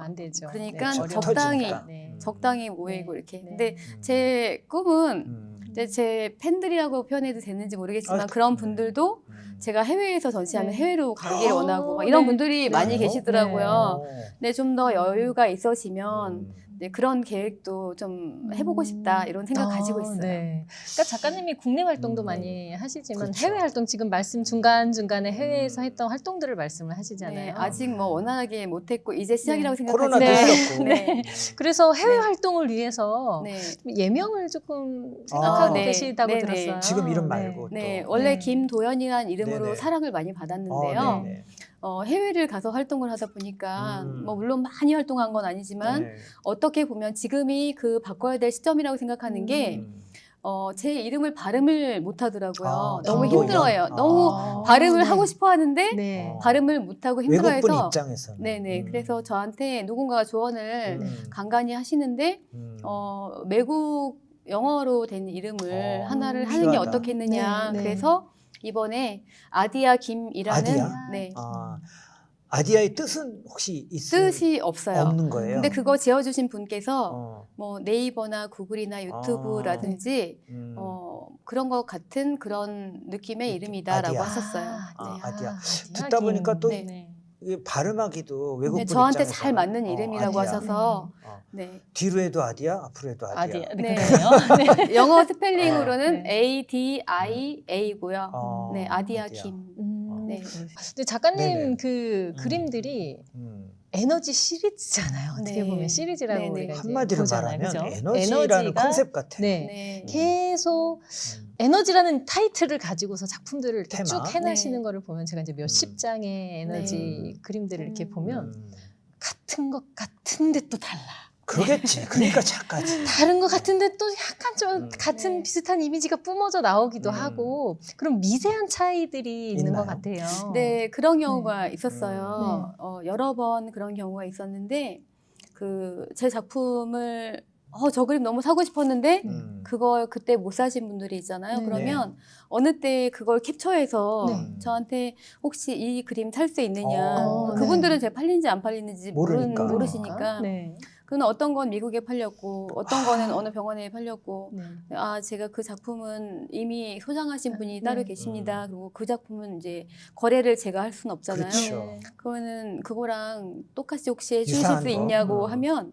안 되죠. 그러니까 네, 적당히 터지니까. 네. 적당히 모이고 네. 이렇게. 네. 근데 제 꿈은 이제 제 팬들이라고 표현해도 되는지 모르겠지만 아, 그런 네. 분들도 제가 해외에서 전시하면 네. 해외로 가기를 아, 원하고 막 이런 네. 분들이 네. 많이 계시더라고요. 네. 근데 좀 더 여유가 있어지면 네, 그런 계획도 좀 해보고 싶다 이런 생각 가지고 있어요. 네. 그러니까 작가님이 국내 활동도 많이 하시지만 그렇죠. 해외 활동 지금 말씀 중간중간에 해외에서 했던 활동들을 말씀을 하시잖아요. 네, 아직 뭐 원활하게 못했고 이제 시작이라고 네. 코로나도 생각하지만 있었고. 네. 그래서 해외 네. 활동을 위해서 네. 예명을 조금 생각하고 네. 계시다고 네, 네. 들었어요. 지금 이름 네. 말고 네, 또. 원래 네. 김도연이라는 이름으로 네네. 사랑을 많이 받았는데요. 네네. 해외를 가서 활동을 하다 보니까 뭐 물론 많이 활동한 건 아니지만 네. 어떻게 보면 지금이 그 바꿔야 될 시점이라고 생각하는 게 제 이름을 발음을 못 하더라고요. 아, 너무 김도연. 힘들어해요. 너무 아. 발음을 네. 하고 싶어 하는데 네. 발음을 못 하고 외국분 힘들어해서 입장에서는. 네네. 그래서 저한테 누군가가 조언을 음. 간간히 하시는데 외국 영어로 된 이름을 하나를 하는 게 필요하다. 어떻겠느냐. 네, 네. 그래서 이번에 아디아 김이라는 아디아? 네, 아디아의 뜻은 혹시 있어요? 뜻이 없어요. 없는 거예요. 근데 그거 지어주신 분께서 어. 뭐 네이버나 구글이나 유튜브라든지 그런 것 같은 그런 느낌의 이름이다라고 아디아. 하셨어요. 아, 네. 아디아. 듣다 보니까 또 네. 이게 발음하기도 외국분 네, 저한테 입장에서는 잘 맞는 이름이라고 아디아. 하셔서 어. 네. 뒤로 해도 아디아, 앞으로 해도 아디아. 아디아. 네. 그러네요. 네. 영어 스펠링으로는 네. ADIA고요. 네, 아디아 김. 네. 근데 작가님 네네. 그 그림들이 음. 에너지 시리즈잖아요. 어떻게 네. 보면 시리즈라고 네네. 우리가 이제 한마디로 보잖아요. 말하면 그죠? 에너지라는 에너지가- 컨셉 같아요. 네. 네. 계속 에너지라는 타이틀을 가지고서 작품들을 이렇게 테마? 쭉 해나시는 네. 거를 보면 제가 이제 몇십 장의 에너지 그림들을 이렇게 보면 같은 것 같은데 또 달라. 그러겠지. 그러니까 작가지. 다른 것 같은데 또 약간 좀 같은 네. 비슷한 이미지가 뿜어져 나오기도 하고 그런 미세한 차이들이 있는 있나요? 것 같아요. 네, 그런 경우가 있었어요. 네. 여러 번 그런 경우가 있었는데 제 작품을 저 그림 너무 사고 싶었는데 그걸 그때 못 사신 분들이 있잖아요. 네. 그러면 어느 때 그걸 캡처해서 네. 저한테 혹시 이 그림 살 수 있느냐. 어, 그분들은 제가 팔린지 안 팔리는지 모르니까. 모르시니까. 네. 그는 어떤 건 미국에 팔렸고 어떤 거는 어느 병원에 팔렸고 네. 제가 그 작품은 이미 소장하신 분이 네. 따로 계십니다. 그리고 그 작품은 이제 거래를 제가 할 수는 없잖아요. 그렇죠. 그거는 그거랑 똑같이 혹시 해주실 유사한 수 거. 있냐고 하면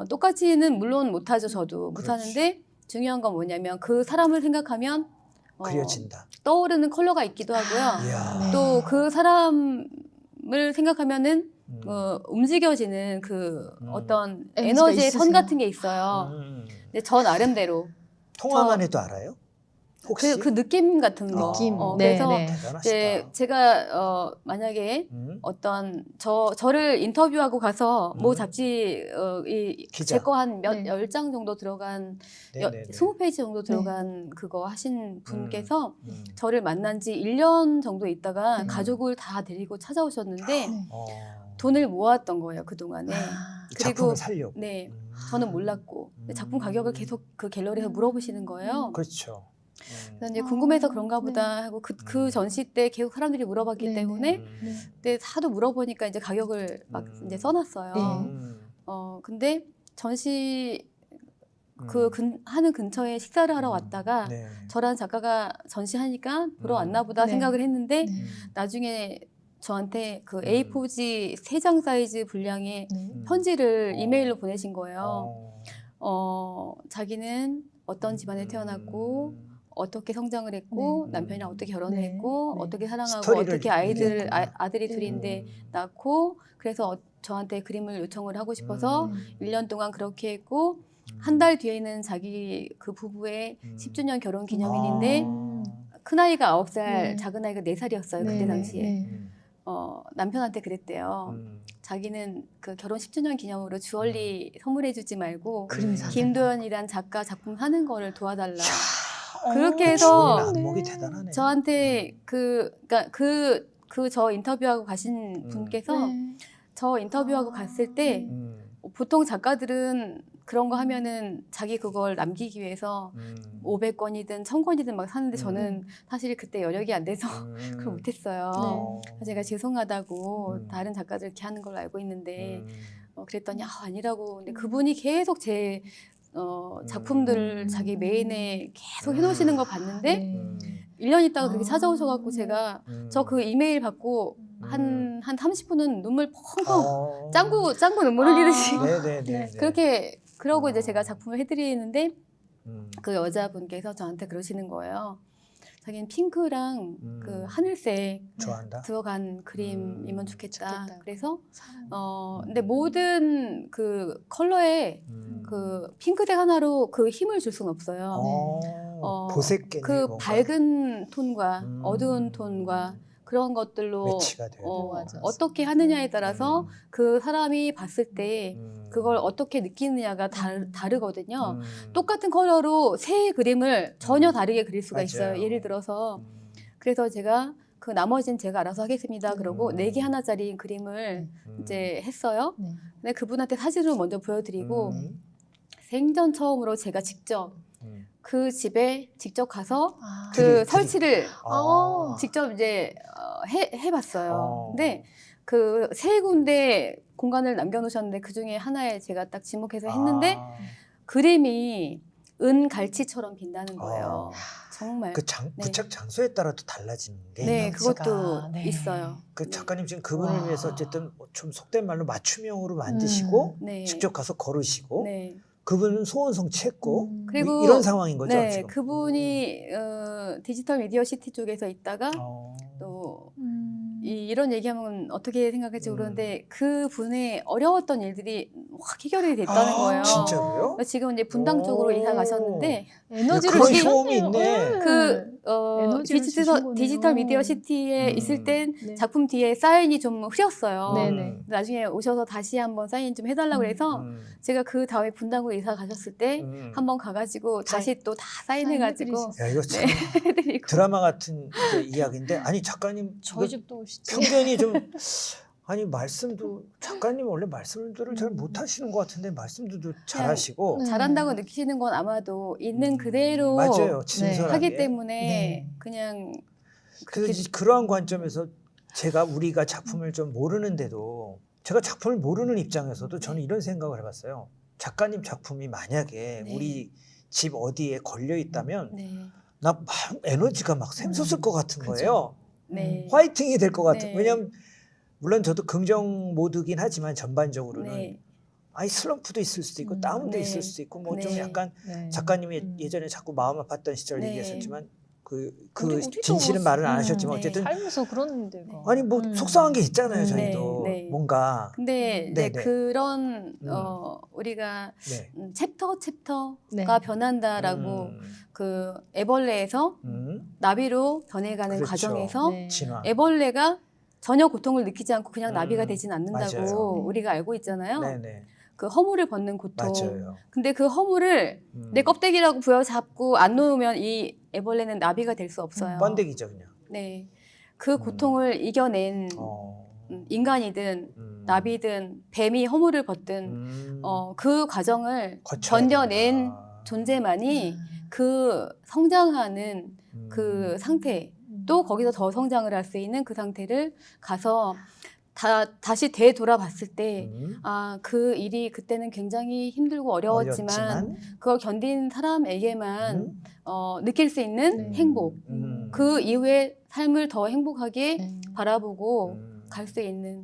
똑같이는 물론 못하죠. 저도 그렇지. 못하는데 중요한 건 뭐냐면 그 사람을 생각하면 그려진다. 떠오르는 컬러가 있기도 하고요. 이야. 네. 또 그 사람을 생각하면은 움직여지는 어떤 에너지가 에너지의 선 있으세요? 같은 게 있어요. 근데 저 나름대로 통화만 해도 알아요? 혹시? 그 느낌 같은 거. 느낌. 그래서 네. 대단하시다. 이제 제가 만약에 어떤 저를 인터뷰하고 가서 모 잡지 기자. 제 거 한 몇 네. 10장 정도 들어간 네네네. 20페이지 정도 들어간 그거 하신 분께서 음. 저를 만난 지 1년 정도 있다가 네. 가족을 다 데리고 찾아오셨는데 네. 돈을 모았던 거예요, 그동안에. 이 그리고 작품을 살려고. 네. 저는 몰랐고 작품 가격을 계속 그 갤러리에서 물어보시는 거예요. 그렇죠. 그래서 이제 궁금해서 그런가 보다 하고 그 전시 때 계속 사람들이 물어봤기 네, 때문에 네. 근데 하도 물어보니까 이제 가격을 막 이제 써놨어요. 네. 근데 전시 하는 근처에 식사를 하러 왔다가 네. 저랑 작가가 전시하니까 보러 왔나 보다 네. 생각을 했는데 네. 나중에 저한테 그 A4지 3장 사이즈 분량의 네. 편지를 이메일로 보내신 거예요. 어. 자기는 어떤 집안에 태어났고 어떻게 성장을 했고 네. 남편이랑 어떻게 결혼을 네. 했고 네. 어떻게 사랑하고 스토리를 어떻게 얘기했구나. 아들이 네. 둘인데 낳고 그래서 저한테 그림을 요청을 하고 싶어서 1년 동안 그렇게 했고 한 달 뒤에는 자기 그 부부의 10주년 결혼 기념일인데 큰아이가 9살, 네. 작은아이가 4살이었어요. 네, 그때 네, 당시에. 네. 남편한테 그랬대요. 자기는 그 결혼 10주년 기념으로 주얼리 선물해주지 말고 그림 사자. 김도연이란 작가 작품 하는 거를 도와달라. 어, 그렇게 그 해서 주인 네. 안목이 대단하네. 저한테 그러니까 그 저 인터뷰하고 가신 분께서 네. 저 인터뷰하고 갔을 때 보통 작가들은 그런 거 하면은 자기 그걸 남기기 위해서 500권이든 1000권이든 막 사는데 저는 사실 그때 여력이 안 돼서 그걸 못했어요. 네. 그래서 제가 죄송하다고 음. 다른 작가들 이렇게 하는 걸로 알고 있는데 음. 그랬더니 아니라고. 근데 그분이 계속 제 작품들을 자기 메인에 계속 해놓으시는 거 봤는데 네. 1년 있다가 그렇게 아. 찾아오셔갖고 제가 저 그 이메일 받고 한 30분은 눈물 펑펑 짱구 눈물 흘리듯이 네네네. 그렇게 그러고 이제 아. 제가 작품을 해드리는데 그 여자분께서 저한테 그러시는 거예요. 자기는 핑크랑 그 하늘색 좋아한다. 들어간 그림이면 좋겠다. 좋겠다고. 그래서 사랑. 근데 모든 그 컬러에 그 핑크색 하나로 그 힘을 줄 수는 없어요. 보색계 그 밝은 톤과 어두운 톤과 그런 것들로 매치가 돼요. 맞아. 어떻게 하느냐에 따라서 그 사람이 봤을 때 그걸 어떻게 느끼느냐가 다르거든요. 똑같은 컬러로 세 그림을 전혀 다르게 그릴 수가 맞아요. 있어요. 예를 들어서 그래서 제가 그 나머지는 제가 알아서 하겠습니다. 그러고 4개 하나짜리 그림을 이제 했어요. 네. 근데 그분한테 사진을 먼저 보여드리고 생전 처음으로 제가 직접 그 집에 직접 가서 아. 그 설치를 아. 직접 이제 해봤어요. 어. 근데 그 세 군데 공간을 남겨놓으셨는데 그 중에 하나에 제가 딱 지목해서 했는데 그림이 은갈치처럼 빈다는 거예요. 정말. 그 네. 부착 장소에 따라도 달라지는 게 네, 있나요? 그것도 네. 있어요. 그 네. 작가님 지금 그분을 와. 위해서 어쨌든 좀 속된 말로 맞춤형으로 만드시고 네. 직접 가서 걸으시고 네. 그분은 소원 성취했고 그리고 뭐 이런 상황인 거죠 네, 지금. 그분이 디지털 미디어 시티 쪽에서 있다가 또 이런 얘기하면 어떻게 생각할지 모르는데 그 분의 어려웠던 일들이 확 해결이 됐다는 거예요. 진짜로요? 그래서 지금 이제 분당 쪽으로 이사 가셨는데 에너지를 그런 주셨네요. 소음이 있네. 그 에너지를 주신 거네요. 디지털 미디어 시티에 있을 땐 네. 작품 뒤에 사인이 좀 흐렸어요. 네네. 나중에 오셔서 다시 한번 사인 좀 해달라고 해서 제가 그 다음에 분당으로 이사 가셨을 때 한번 가가지고 다시 또 다 사인해가지고 야 이거 참 해드리고 드라마 같은 이제 이야기인데 아니 작가님 저희 이거 집도 오시지. 편견이 좀 아니 말씀도 작가님 원래 말씀들을 잘 못하시는 것 같은데 말씀도 잘하시고 네. 잘한다고 느끼시는 건 아마도 있는 그대로 맞아요 진솔하게 하기 때문에 네. 그냥 그래서 그렇게 이제 그러한 관점에서 우리가 작품을 좀 모르는데도 제가 작품을 모르는 입장에서도 저는 이런 생각을 해봤어요. 작가님 작품이 만약에 네. 우리 집 어디에 걸려 있다면 네. 나 막 에너지가 막 샘솟을 것 같은 그죠. 거예요. 네. 화이팅이 될 것 같은. 네. 왜냐면 물론 저도 긍정 모드긴 하지만 전반적으로는 네. 아이 슬럼프도 있을 수도 있고 다운도 네. 있을 수도 있고 뭐 좀 네. 약간 네. 작가님이 예전에 자꾸 마음 아팠던 시절 네. 얘기했었지만 그 우리도 진실은 말은 안 하셨지만 네. 어쨌든 살면서 그런데 네. 아니 뭐 속상한 게 있잖아요 저희도 네, 네. 뭔가 근데 이제 네. 그런 우리가 네. 챕터가 네. 변한다라고 그 애벌레에서 나비로 변해가는 그렇죠. 과정에서 네. 진화. 애벌레가 전혀 고통을 느끼지 않고 그냥 나비가 되진 않는다고 맞아요. 우리가 알고 있잖아요. 네네 그 허물을 벗는 고통. 맞아요. 근데 그 허물을 내 껍데기라고 부여잡고 안 놓으면 이 애벌레는 나비가 될 수 없어요. 번데기죠 그냥. 네, 그 고통을 이겨낸 인간이든 나비든 뱀이 허물을 벗든 그 과정을 거쳐야 견뎌낸 된다. 존재만이 그 성장하는 그 상태 또 거기서 더 성장을 할 수 있는 그 상태를 가서 다시 되돌아봤을 때 그 일이 그때는 굉장히 힘들고 어려웠지만 그걸 견딘 사람에게만 느낄 수 있는 네. 행복 그 이후에 삶을 더 행복하게 네. 바라보고 갈 수 있는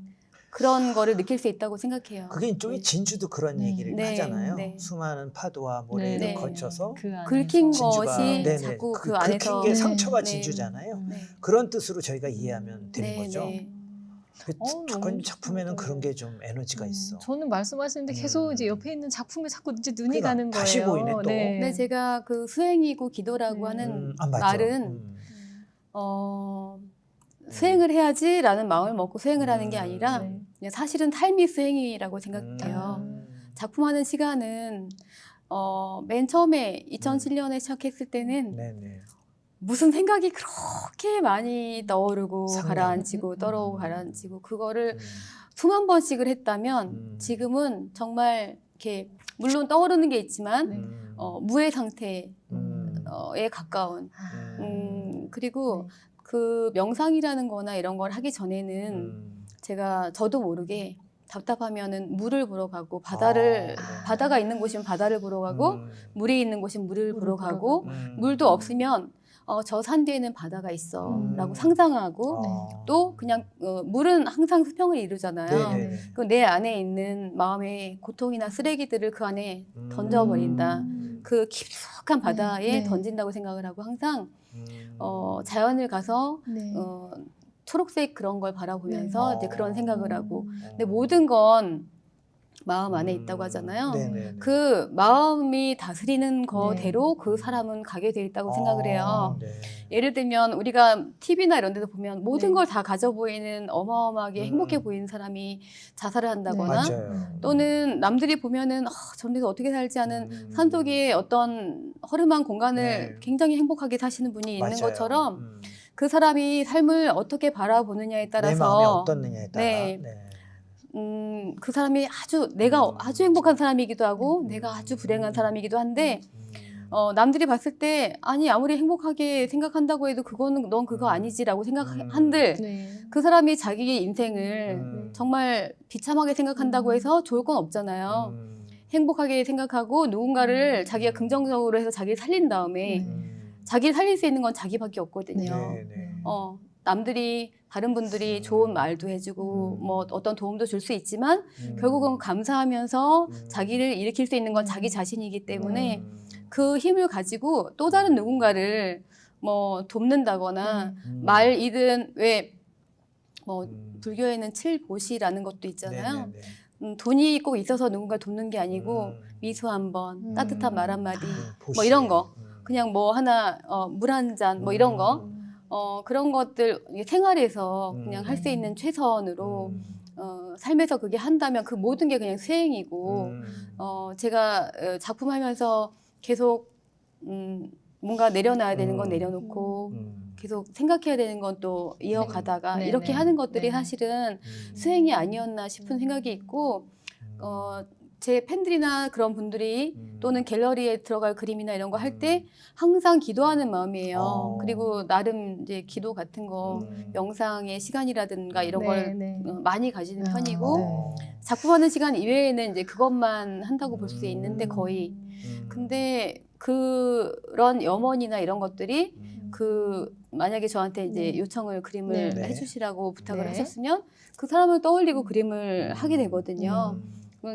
그런 거를 느낄 수 있다고 생각해요. 그게 일종의 진주도 그런 네. 얘기를 네. 하잖아요. 네. 수많은 파도와 모래를 네. 거쳐서 그 안에서. 긁힌 진주가 것이 네네. 자꾸 그 긁힌 안에서 게 네. 상처가 네. 진주잖아요. 네. 그런 뜻으로 저희가 이해하면 되는 네, 거죠. 네. 작가님 너무 작품에는 좋습니다. 그런 게 좀 에너지가 있어. 저는 말씀하시는데 계속 이제 음. 옆에 있는 작품에 자꾸 이제 눈이 그러니까 가는 거예요. 다시 보이네, 또. 근데 제가 그 수행이고 기도라고 네. 하는 맞죠. 말은 수행을 해야지라는 마음을 먹고 수행을 하는 게 아니라 네. 그냥 사실은 삶이 수행이라고 생각해요. 음. 작품하는 시간은 맨 처음에 2007년에 시작했을 때는 네네. 무슨 생각이 그렇게 많이 떠오르고 상당. 가라앉히고 떠오르고 가라앉히고 그거를 음. 수만 번씩을 했다면 음. 지금은 정말 이렇게 물론 떠오르는 게 있지만 네. 무의 상태에 음. 가까운 그리고 네. 그 명상이라는 거나 이런 걸 하기 전에는 저도 모르게 답답하면은 물을 보러 가고 바다를 아. 바다가 있는 곳이면 바다를 보러 가고 물이 있는 곳이면 물을 보러 가고 물도 없으면 저 산 뒤에는 바다가 있어라고 상상하고 또 그냥 물은 항상 수평을 이루잖아요. 네네. 그 내 안에 있는 마음의 고통이나 쓰레기들을 그 안에 던져버린다. 그 깊숙한 바다에 네. 던진다고 생각을 하고 항상 자연을 가서 네. 초록색 그런 걸 바라보면서 네. 이제 그런 생각을 하고 음. 근데 모든 건 마음 안에 있다고 하잖아요. 네네. 그 마음이 다스리는 거대로 그 사람은 가게 돼 있다고 생각을 해요. 네. 예를 들면 우리가 TV나 이런 데서 보면 모든 네. 걸 다 가져 보이는 어마어마하게 행복해 보이는 사람이 자살을 한다거나 맞아요. 또는 남들이 보면은 저런 데서 어떻게 살지 하는 산속의 어떤 허름한 공간을 네. 굉장히 행복하게 사시는 분이 있는 맞아요. 것처럼 그 사람이 삶을 어떻게 바라보느냐에 따라서 내 마음이 어떻느냐에 따라. 네. 네. 그 사람이 내가 아주 행복한 사람이기도 하고 내가 아주 불행한 사람이기도 한데 남들이 봤을 때 아니 아무리 행복하게 생각한다고 해도 그거는 넌 그거 아니지라고 생각한들 네. 그 사람이 자기의 인생을 정말 비참하게 생각한다고 해서 좋을 건 없잖아요. 행복하게 생각하고 누군가를 자기가 긍정적으로 해서 자기를 살린 다음에 자기를 살릴 수 있는 건 자기밖에 없거든요. 네. 남들이 다른 분들이 좋은 말도 해주고 뭐 어떤 도움도 줄 수 있지만 결국은 감사하면서 자기를 일으킬 수 있는 건 자기 자신이기 때문에 그 힘을 가지고 또 다른 누군가를 뭐 돕는다거나 말이든 왜 뭐 불교에는 칠보시라는 것도 있잖아요. 돈이 꼭 있어서 누군가 돕는 게 아니고 미소 한 번, 따뜻한 말 한마디 뭐 이런 거 그냥 뭐 하나 물 한 잔 뭐 이런 거 그런 것들 생활에서 그냥 할 수 있는 최선으로 삶에서 그게 한다면 그 모든 게 그냥 수행이고 제가 작품하면서 계속 뭔가 내려놔야 되는 건 내려놓고 계속 생각해야 되는 건 또 이어가다가 네. 이렇게 네. 하는 것들이 네. 사실은 수행이 아니었나 싶은 생각이 있고 제 팬들이나 그런 분들이 또는 갤러리에 들어갈 그림이나 이런 거 할 때 항상 기도하는 마음이에요. 그리고 나름 이제 기도 같은 거 명상의 시간이라든가 이런 걸 많이 가지는 편이고 작품하는 시간 이외에는 이제 그것만 한다고 볼 수 있는데 거의 근데 그런 염원이나 이런 것들이 만약에 저한테 이제 요청을 그림을 네. 해주시라고 부탁을 네. 하셨으면 그 사람을 떠올리고 그림을 하게 되거든요.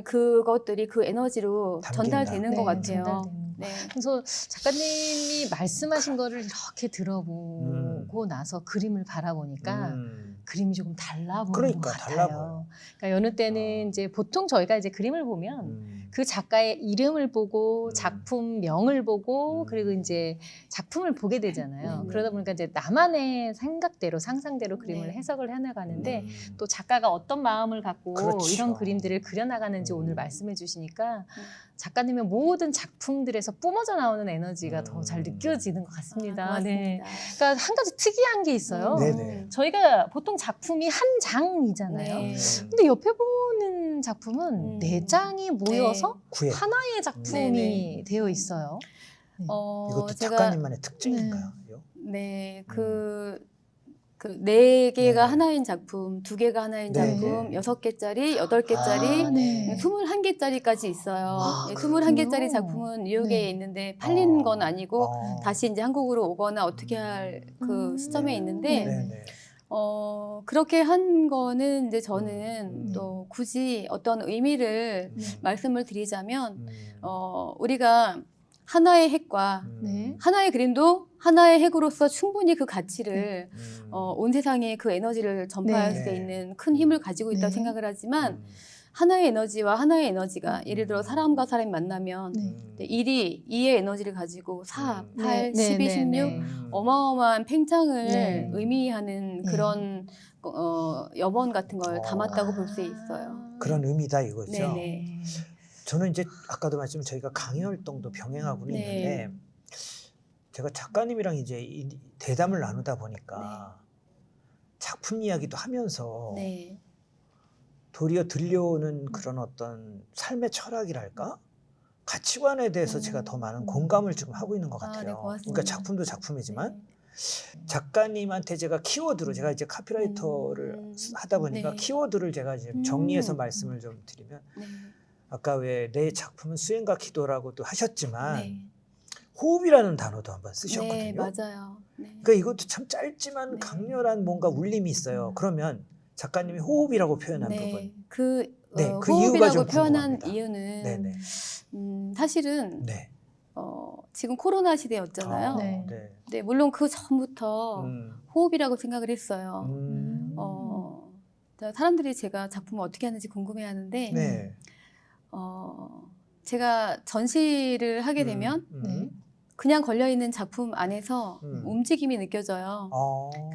그것들이 그 에너지로 담긴다. 전달되는 것 같아요. 전달되는. 네. 그래서 작가님이 말씀하신 거를 이렇게 들어보고 나서 그림을 바라보니까 그림이 조금 달라 보이는 그러니까 것 달라 같아요. 그러니까 여느 때는 이제 보통 저희가 이제 그림을 보면 그 작가의 이름을 보고 작품명을 보고 그리고 이제 작품을 보게 되잖아요. 그러다 보니까 이제 나만의 생각대로 상상대로 그림을 해석을 해나가는데 또 작가가 어떤 마음을 갖고 그렇죠. 이런 그림들을 그려나가는지 오늘 말씀해 주시니까 작가님의 모든 작품들에서 뿜어져 나오는 에너지가 더 잘 느껴지는 것 같습니다. 고맙습니다. 그러니까 한 가지 특이한 게 있어요. 네네. 저희가 보통 작품이 한 장이잖아요. 네. 근데 옆에 보는 작품은 네 장이 모여서 구획. 하나의 작품이 네네. 되어 있어요. 이것도 제가 작가님만의 특징인가요? 네, 네 개가 네. 하나인 작품, 2개가 하나인 네. 작품, 6개짜리, 8개짜리, 아, 네. 21개짜리까지 있어요. 네, 그렇군요. 21개짜리 작품은 뉴욕에 네. 있는데 팔린 건 아니고 어. 다시 이제 한국으로 오거나 어떻게 할 그 시점에 있는데 네네. 그렇게 한 거는 이제 저는 또 굳이 어떤 의미를 말씀을 드리자면, 우리가 하나의 핵과 네. 하나의 그림도 하나의 핵으로서 충분히 그 가치를 온 세상에 그 에너지를 전파할 네. 수 있는 큰 힘을 가지고 있다고 네. 생각을 하지만 하나의 에너지와 하나의 에너지가 예를 들어 사람과 사람이 만나면 네. 1이 2의 에너지를 가지고 4, 8, 네, 12, 네, 16 네. 어마어마한 팽창을 네. 의미하는 네. 그런 여번 같은 걸 담았다고 볼 수 있어요. 그런 의미다 이거죠. 네네. 저는 이제 아까도 말씀 저희가 강의 활동도 병행하고는 네. 있는데 제가 작가님이랑 이제 이 대담을 나누다 보니까 작품 이야기도 하면서 네. 도리어 들려오는 그런 어떤 삶의 철학이랄까? 가치관에 대해서 제가 더 많은 공감을 지금 하고 있는 것 아, 같아요. 네, 고맙습니다. 그러니까 작품도 작품이지만 네. 작가님한테 제가 키워드로 제가 이제 카피라이터를 하다 보니까 네. 키워드를 제가 이제 정리해서 말씀을 좀 드리면 네. 아까 왜 내 작품은 수행과 기도라고도 하셨지만 네. 호흡이라는 단어도 한번 쓰셨거든요. 네, 맞아요. 네. 그러니까 이것도 참 짧지만 네. 강렬한 뭔가 울림이 있어요. 그러면 작가님이 호흡이라고 표현한 부분. 네, 네, 그 이유가 호흡이라고 좀 표현한 궁금합니다. 이유는 네네. 사실은 네. 지금 코로나 시대였잖아요. 네. 네. 네, 물론 그 전부터 호흡이라고 생각을 했어요. 사람들이 제가 작품을 어떻게 하는지 궁금해하는데 네. 제가 전시를 하게 되면 네. 그냥 걸려있는 작품 안에서 음. 움직임이 느껴져요.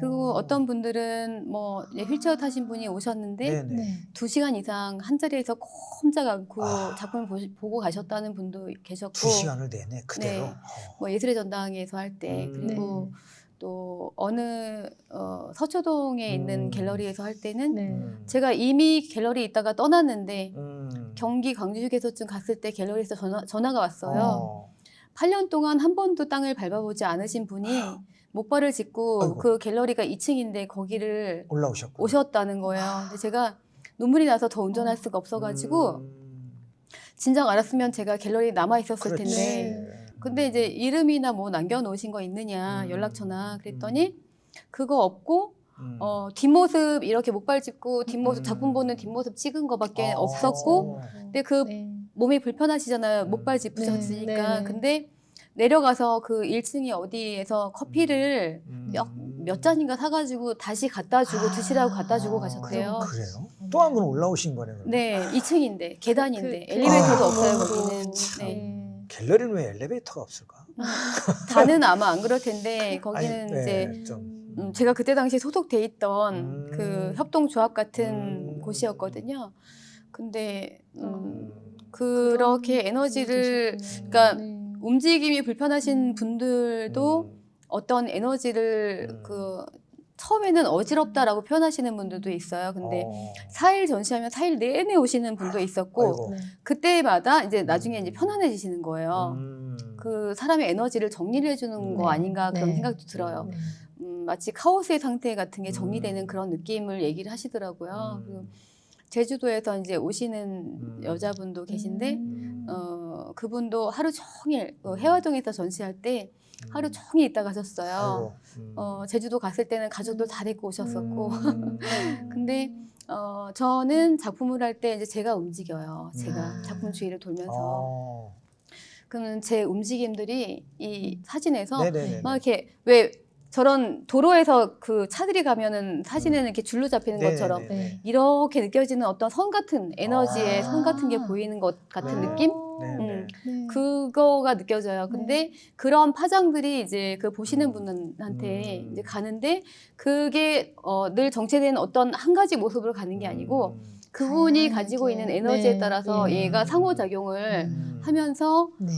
그리고 어떤 분들은 뭐 휠체어 타신 분이 오셨는데 네네. 네. 2시간 이상 한 자리에서 꼼짝 않고 아. 작품을 보고 가셨다는 분도 계셨고 2시간을 내내 그대로. 네. 뭐 예술의 전당에서 할 때 그리고 네. 또 어느 서초동에 있는 갤러리에서 할 때는 네. 제가 이미 갤러리에 있다가 떠났는데 음. 경기 광주휴게소쯤 갔을 때 갤러리에서 전화가 왔어요. 8년 동안 한 번도 땅을 밟아보지 않으신 분이 목발을 짚고 아이고. 그 갤러리가 2층인데 거기를 올라오셨고. 오셨다는 거예요. 근데 제가 눈물이 나서 더 운전할 수가 없어가지고 진작 알았으면 제가 갤러리에 남아 있었을 그렇지. 텐데. 근데 이제 이름이나 뭐 남겨놓으신 거 있느냐 연락처나 그랬더니 그거 없고 뒷모습 이렇게 목발 짚고 뒷모습 작품 보는 뒷모습 찍은 거밖에 없었고 근데 그 네. 몸이 불편하시잖아요. 목발 짚으셨으니까. 네. 근데 내려가서 그 1층이 어디에서 커피를 몇 잔인가 사가지고 다시 갖다 주고 드시라고 갖다 주고 가셨대요. 그래요? 또 한 번 올라오신 거네. 그러면. 네, 2층인데 계단인데 그- 엘리베이터도 아. 없어요 거기는. 참. 네. 갤러리는 왜 엘리베이터가 없을까? 다는 아마 안 그럴 텐데 거기는 아니, 이제 네, 좀. 제가 그때 당시 소속돼 있던 그 협동조합 같은 음. 곳이었거든요. 근데 그런 그렇게 에너지를 분이 그러니까 계셨구나. 네. 움직임이 불편하신 분들도 어떤 에너지를 그 처음에는 어지럽다라고 표현하시는 분들도 있어요. 근데 4일 전시하면 4일 내내 오시는 분도 있었고 아이고. 네. 그때마다 이제 나중에 이제 편안해지시는 거예요. 그 사람의 에너지를 정리를 해주는 거 네. 아닌가 그런 네. 생각도 들어요. 네. 마치 카오스의 상태 같은 게 정리되는 그런 느낌을 얘기를 하시더라고요. 그리고 제주도에서 이제 오시는 여자분도 계신데 그분도 하루 종일 해화동에서 전시할 때 하루 종일 있다 가셨어요. 제주도 갔을 때는 가족들 다 데리고 오셨었고 근데 저는 작품을 할 때 이제 제가 움직여요. 제가 작품 주위를 돌면서 그러면 제 움직임들이 이 사진에서 네네네. 막 이렇게 왜 저런 도로에서 그 차들이 가면은 사진에는 이렇게 줄로 잡히는 것처럼 네. 이렇게 느껴지는 어떤 선 같은 에너지의 아. 선 같은 게 보이는 것 같은 네. 느낌? 네. 네. 그거가 느껴져요. 근데 그런 파장들이 이제 그 보시는 분한테 이제 가는데 그게 늘 정체된 어떤 한 가지 모습으로 가는 게 아니고 그분이 가지고 있는 에너지에 네. 따라서 네. 얘가 상호작용을 하면서 네.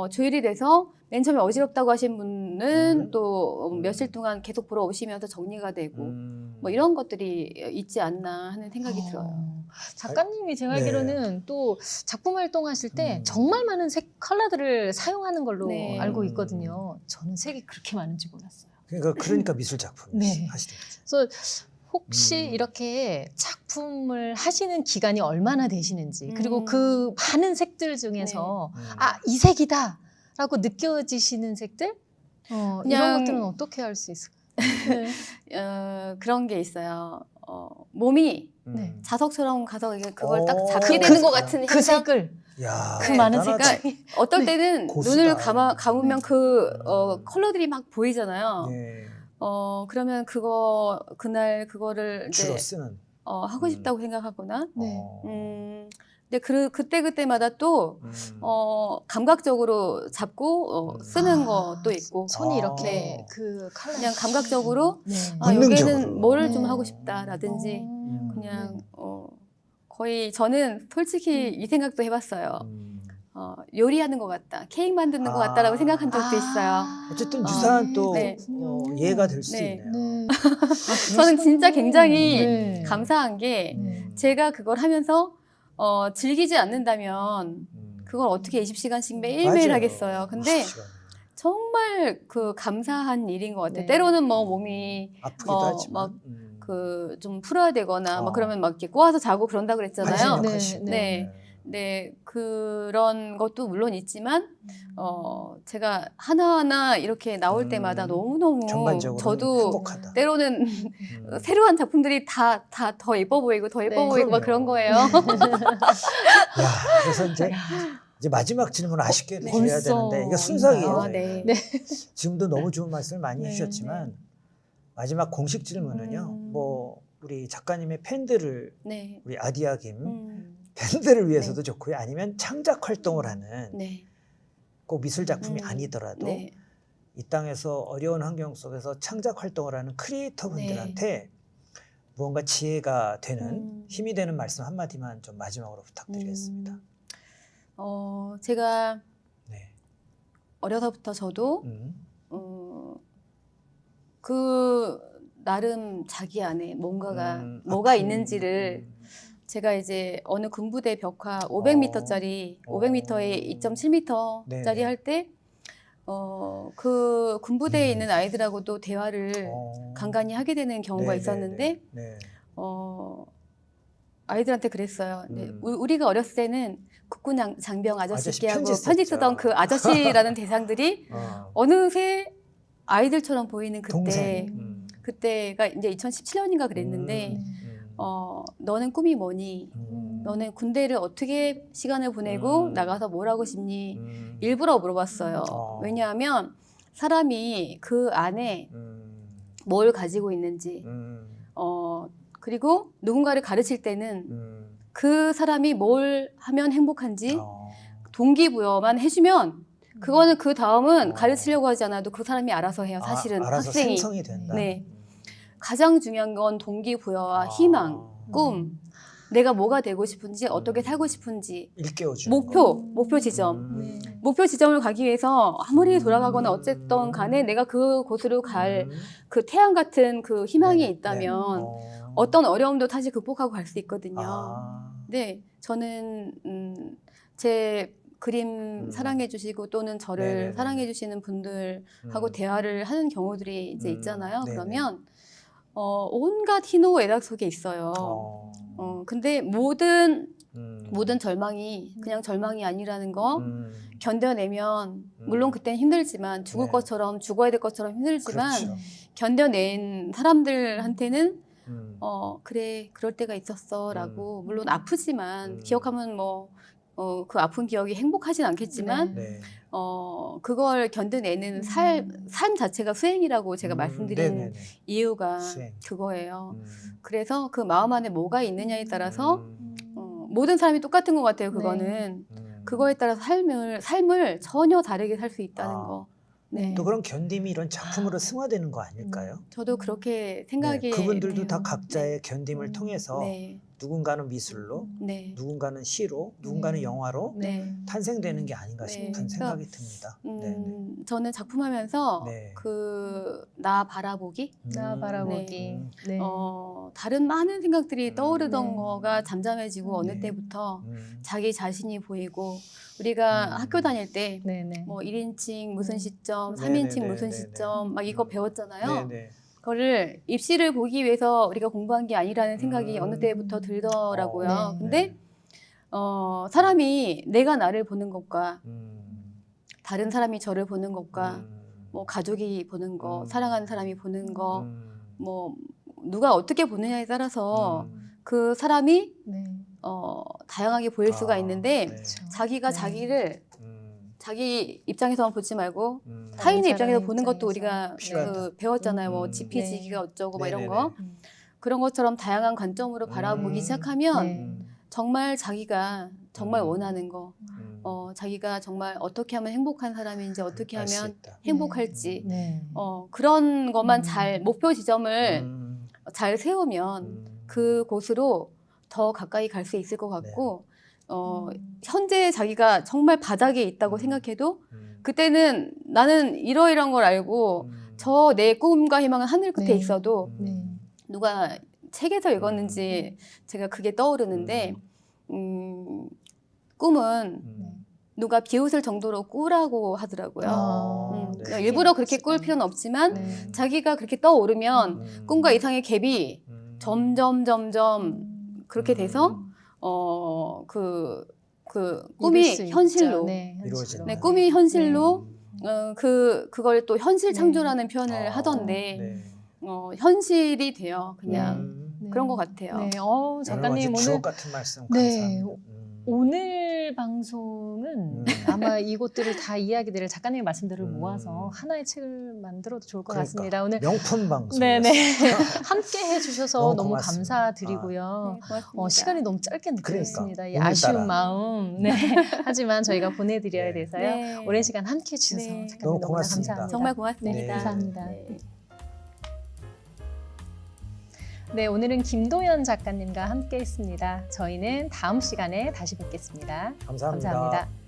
조율이 돼서 맨 처음에 어지럽다고 하신 분은 또 며칠 동안 계속 보러 오시면서 정리가 되고 뭐 이런 것들이 있지 않나 하는 생각이 들어요. 작가님이 제가 네. 알기로는 또 작품 활동하실 때 정말 많은 색 컬러들을 사용하는 걸로 네. 알고 있거든요. 저는 색이 그렇게 많은지 몰랐어요. 그러니까 미술 작품 네. 하시는 거죠. 그래서 혹시 이렇게 작품을 하시는 기간이 얼마나 되시는지 그리고 그 많은 색들 중에서 아, 이 색이다 라고 느껴지시는 색들? 그냥- 이런 것들은 어떻게 할 수 있을까요? 네. 그런 게 있어요. 몸이 네. 자석처럼 가서 이게 그걸 딱 오. 잡게 그- 되는 것 같은 그 현상? 색을 야, 그 많은 대단하다. 색깔이 어떨 네. 때는 고수다. 눈을 감으면 그 음. 컬러들이 막 보이잖아요. 네. 그러면 그날 그거를 이제 주로 쓰는. 하고 싶다고 생각하거나, 네. 근데 그때마다 또, 감각적으로 잡고, 쓰는 것도 있고, 손이 아. 이렇게 그 칼라 그냥 감각적으로, 네. 본능적으로. 여기는 뭐를 좀 네. 하고 싶다라든지, 그냥, 네. 거의 저는 솔직히 이 생각도 해봤어요. 요리하는 것 같다. 케이크 만드는 것 같다라고 생각한 적도 있어요. 어쨌든 아, 유사한 네. 또 네. 예가 될 수 네. 있네요. 네. 저는 진짜 굉장히 네. 감사한 게, 네. 제가 그걸 하면서, 즐기지 않는다면, 그걸 어떻게 20시간씩 매일매일 맞아요. 하겠어요. 근데 20시간. 정말 그 감사한 일인 것 같아요. 네. 때로는 뭐 몸이 아프기도 뭐, 하지만. 좀 풀어야 되거나 막 그러면 막 이렇게 꼬아서 자고 그런다 그랬잖아요. 반신욕 네, 하시고. 네. 네, 그런 것도 물론 있지만, 제가 하나하나 이렇게 나올 때마다 너무너무 전반적으로 저도 행복하다. 때로는 새로운 작품들이 다 더 예뻐 보이고 더 예뻐 네. 보이고 막 그럼요. 그런 거예요. 야, 그래서 이제 마지막 질문 아쉽게도 네. 드려야 벌써 되는데 이게 순삭이에요. 아, 저희는. 네. 지금도 너무 좋은 말씀을 많이 네, 해주셨지만 마지막 공식 질문은요. 음. 뭐 우리 작가님의 팬들을 네. 우리 아디아 김 음, 팬들을 위해서도 좋고요. 아니면 창작 활동을 하는 네. 꼭 미술 작품이 음, 아니더라도 네. 이 땅에서 어려운 환경 속에서 창작 활동을 하는 크리에이터분들한테 무언가 지혜가 되는 힘이 되는 말씀 한마디만 좀 마지막으로 부탁드리겠습니다. 제가 네. 어려서부터 저도 그 나름 자기 안에 뭔가가 뭐가 아픔, 있는지를 제가 이제 어느 군부대 벽화 500m짜리 500m에 2.7m짜리 네네. 할 때 그 군부대에 있는 아이들하고도 대화를 간간히 하게 되는 경우가 네네네. 있었는데 네. 아이들한테 그랬어요. 네, 음. 우리가 어렸을 때는 국군 장병 아저씨 아저씨께 하고 편지 편지 썼죠. 쓰던 그 아저씨라는 대상들이 어느새 아이들처럼 보이는 그때 동생. 그때가 이제 2017년인가 그랬는데 너는 꿈이 뭐니? 너는 군대를 어떻게 시간을 보내고 나가서 뭘 하고 싶니? 일부러 물어봤어요. 왜냐하면 사람이 그 안에 뭘 가지고 있는지 그리고 누군가를 가르칠 때는 그 사람이 뭘 하면 행복한지 동기부여만 해주면 그거는 그 다음은 가르치려고 하지 않아도 그 사람이 알아서 해요. 사실은 알아서 학생이. 생성이 된다. 네. 가장 중요한 건 동기부여와 희망, 꿈, 내가 뭐가 되고 싶은지 어떻게 살고 싶은지 일깨워주는 목표 지점. 목표 지점을 가기 위해서 아무리 돌아가거나 어쨌든 간에 내가 그곳으로 갈 그 태양 같은 그 희망이 있다면 어떤 어려움도 다시 극복하고 갈 수 있거든요. 네, 저는 제 그림 사랑해 주시고 또는 저를 네네네네. 사랑해 주시는 분들하고 대화를 하는 경우들이 이제 있잖아요. 네네. 그러면 온갖 희노애락 속에 있어요. 근데 모든 절망이 그냥 절망이 아니라는 거 견뎌내면 물론 그때는 힘들지만 죽을 네. 것처럼 죽어야 될 것처럼 힘들지만 그렇죠. 견뎌낸 사람들한테는 그래 그럴 때가 있었어라고 물론 아프지만 기억하면 뭐 그 아픈 기억이 행복하진 않겠지만 네. 그걸 견뎌내는 삶 자체가 수행이라고 제가 말씀드리는 네네네. 이유가 수행. 그거예요. 그래서 그 마음 안에 뭐가 있느냐에 따라서 모든 사람이 똑같은 것 같아요. 그거는 그거에 따라서 삶을 전혀 다르게 살 수 있다는 거. 네. 또 그런 견딤이 이런 작품으로 승화되는 거 아닐까요? 저도 그렇게 생각이 그분들도 돼요. 다 각자의 견딤을 통해서 네. 누군가는 미술로, 네. 누군가는 시로, 누군가는 영화로 네. 탄생되는 게 아닌가 네. 싶은 생각이 듭니다. 저는 작품하면서 네. 나 바라보기, 나 바라보기. 네. 다른 많은 생각들이 떠오르던 네. 거가 잠잠해지고 어느 네. 때부터 음. 자기 자신이 보이고 우리가 학교 다닐 때 네네. 뭐 1인칭 무슨 시점, 네네네. 3인칭 무슨 네네. 시점 막 이거 배웠잖아요. 네네. 그거를 입시를 보기 위해서 우리가 공부한 게 아니라는 생각이 어느 때부터 들더라고요. 네. 근데 사람이 내가 나를 보는 것과 다른 사람이 저를 보는 것과 뭐 가족이 보는 거, 사랑하는 사람이 보는 거, 뭐 누가 어떻게 보느냐에 따라서 그 사람이 네. 다양하게 보일 수가 있는데 그렇죠. 자기가 네. 자기를 자기 입장에서만 보지 말고 다른 타인의 입장에서 사람의 보는 것도 입장에서. 우리가 필요하다. 그 배웠잖아요. 뭐 네. 지피지기가 어쩌고 막 이런 네네네. 거. 그런 것처럼 다양한 관점으로 바라보기 시작하면 네. 정말 자기가 정말 음. 원하는 거, 자기가 정말 어떻게 하면 행복한 사람인지 어떻게 알 수 하면 있다. 행복할지 네. 그런 것만 음. 잘 목표 지점을 음. 잘 세우면 그곳으로 더 가까이 갈 수 있을 것 같고 현재 자기가 정말 바닥에 있다고 생각해도 그때는 나는 이러이러한 걸 알고 저 내 꿈과 희망은 하늘 끝에 네. 있어도 네. 누가 책에서 읽었는지 제가 그게 떠오르는데 꿈은 누가 비웃을 정도로 꾸라고 하더라고요. 네. 그러니까 일부러 그렇게 꿀 필요는 없지만 네. 자기가 그렇게 떠오르면 꿈과 이상의 갭이 점점 그렇게 돼서 그 이룰 꿈이 수 있죠. 현실로 네, 이루어지는 네, 네. 꿈이 현실로 그걸 또 현실 네. 창조라는 표현을 하던데 네. 현실이 돼요. 그냥 네. 그런 것 같아요. 네. 오늘 작가님 아주 오늘 주옥 같은 말씀 네. 감사합니다. 오늘 방송은 아마 이것들을 다 이야기들을 작가님의 말씀들을 모아서 하나의 책을 만들어도 좋을 것 그러니까. 같습니다. 오늘 명품 방송. 네네 함께 해주셔서 너무 너무 고맙습니다. 감사드리고요. 네, 고맙습니다. 시간이 너무 짧게 느껴졌습니다. 이 오늘따라. 아쉬운 마음. 네. 하지만 저희가 보내드려야 네. 돼서요. 네. 오랜 시간 함께 해주셔서 네. 작가님 너무 너무나 고맙습니다. 감사합니다. 정말 고맙습니다. 네, 감사합니다. 네. 네, 오늘은 김도연 작가님과 함께 했습니다. 저희는 다음 시간에 다시 뵙겠습니다. 감사합니다. 감사합니다.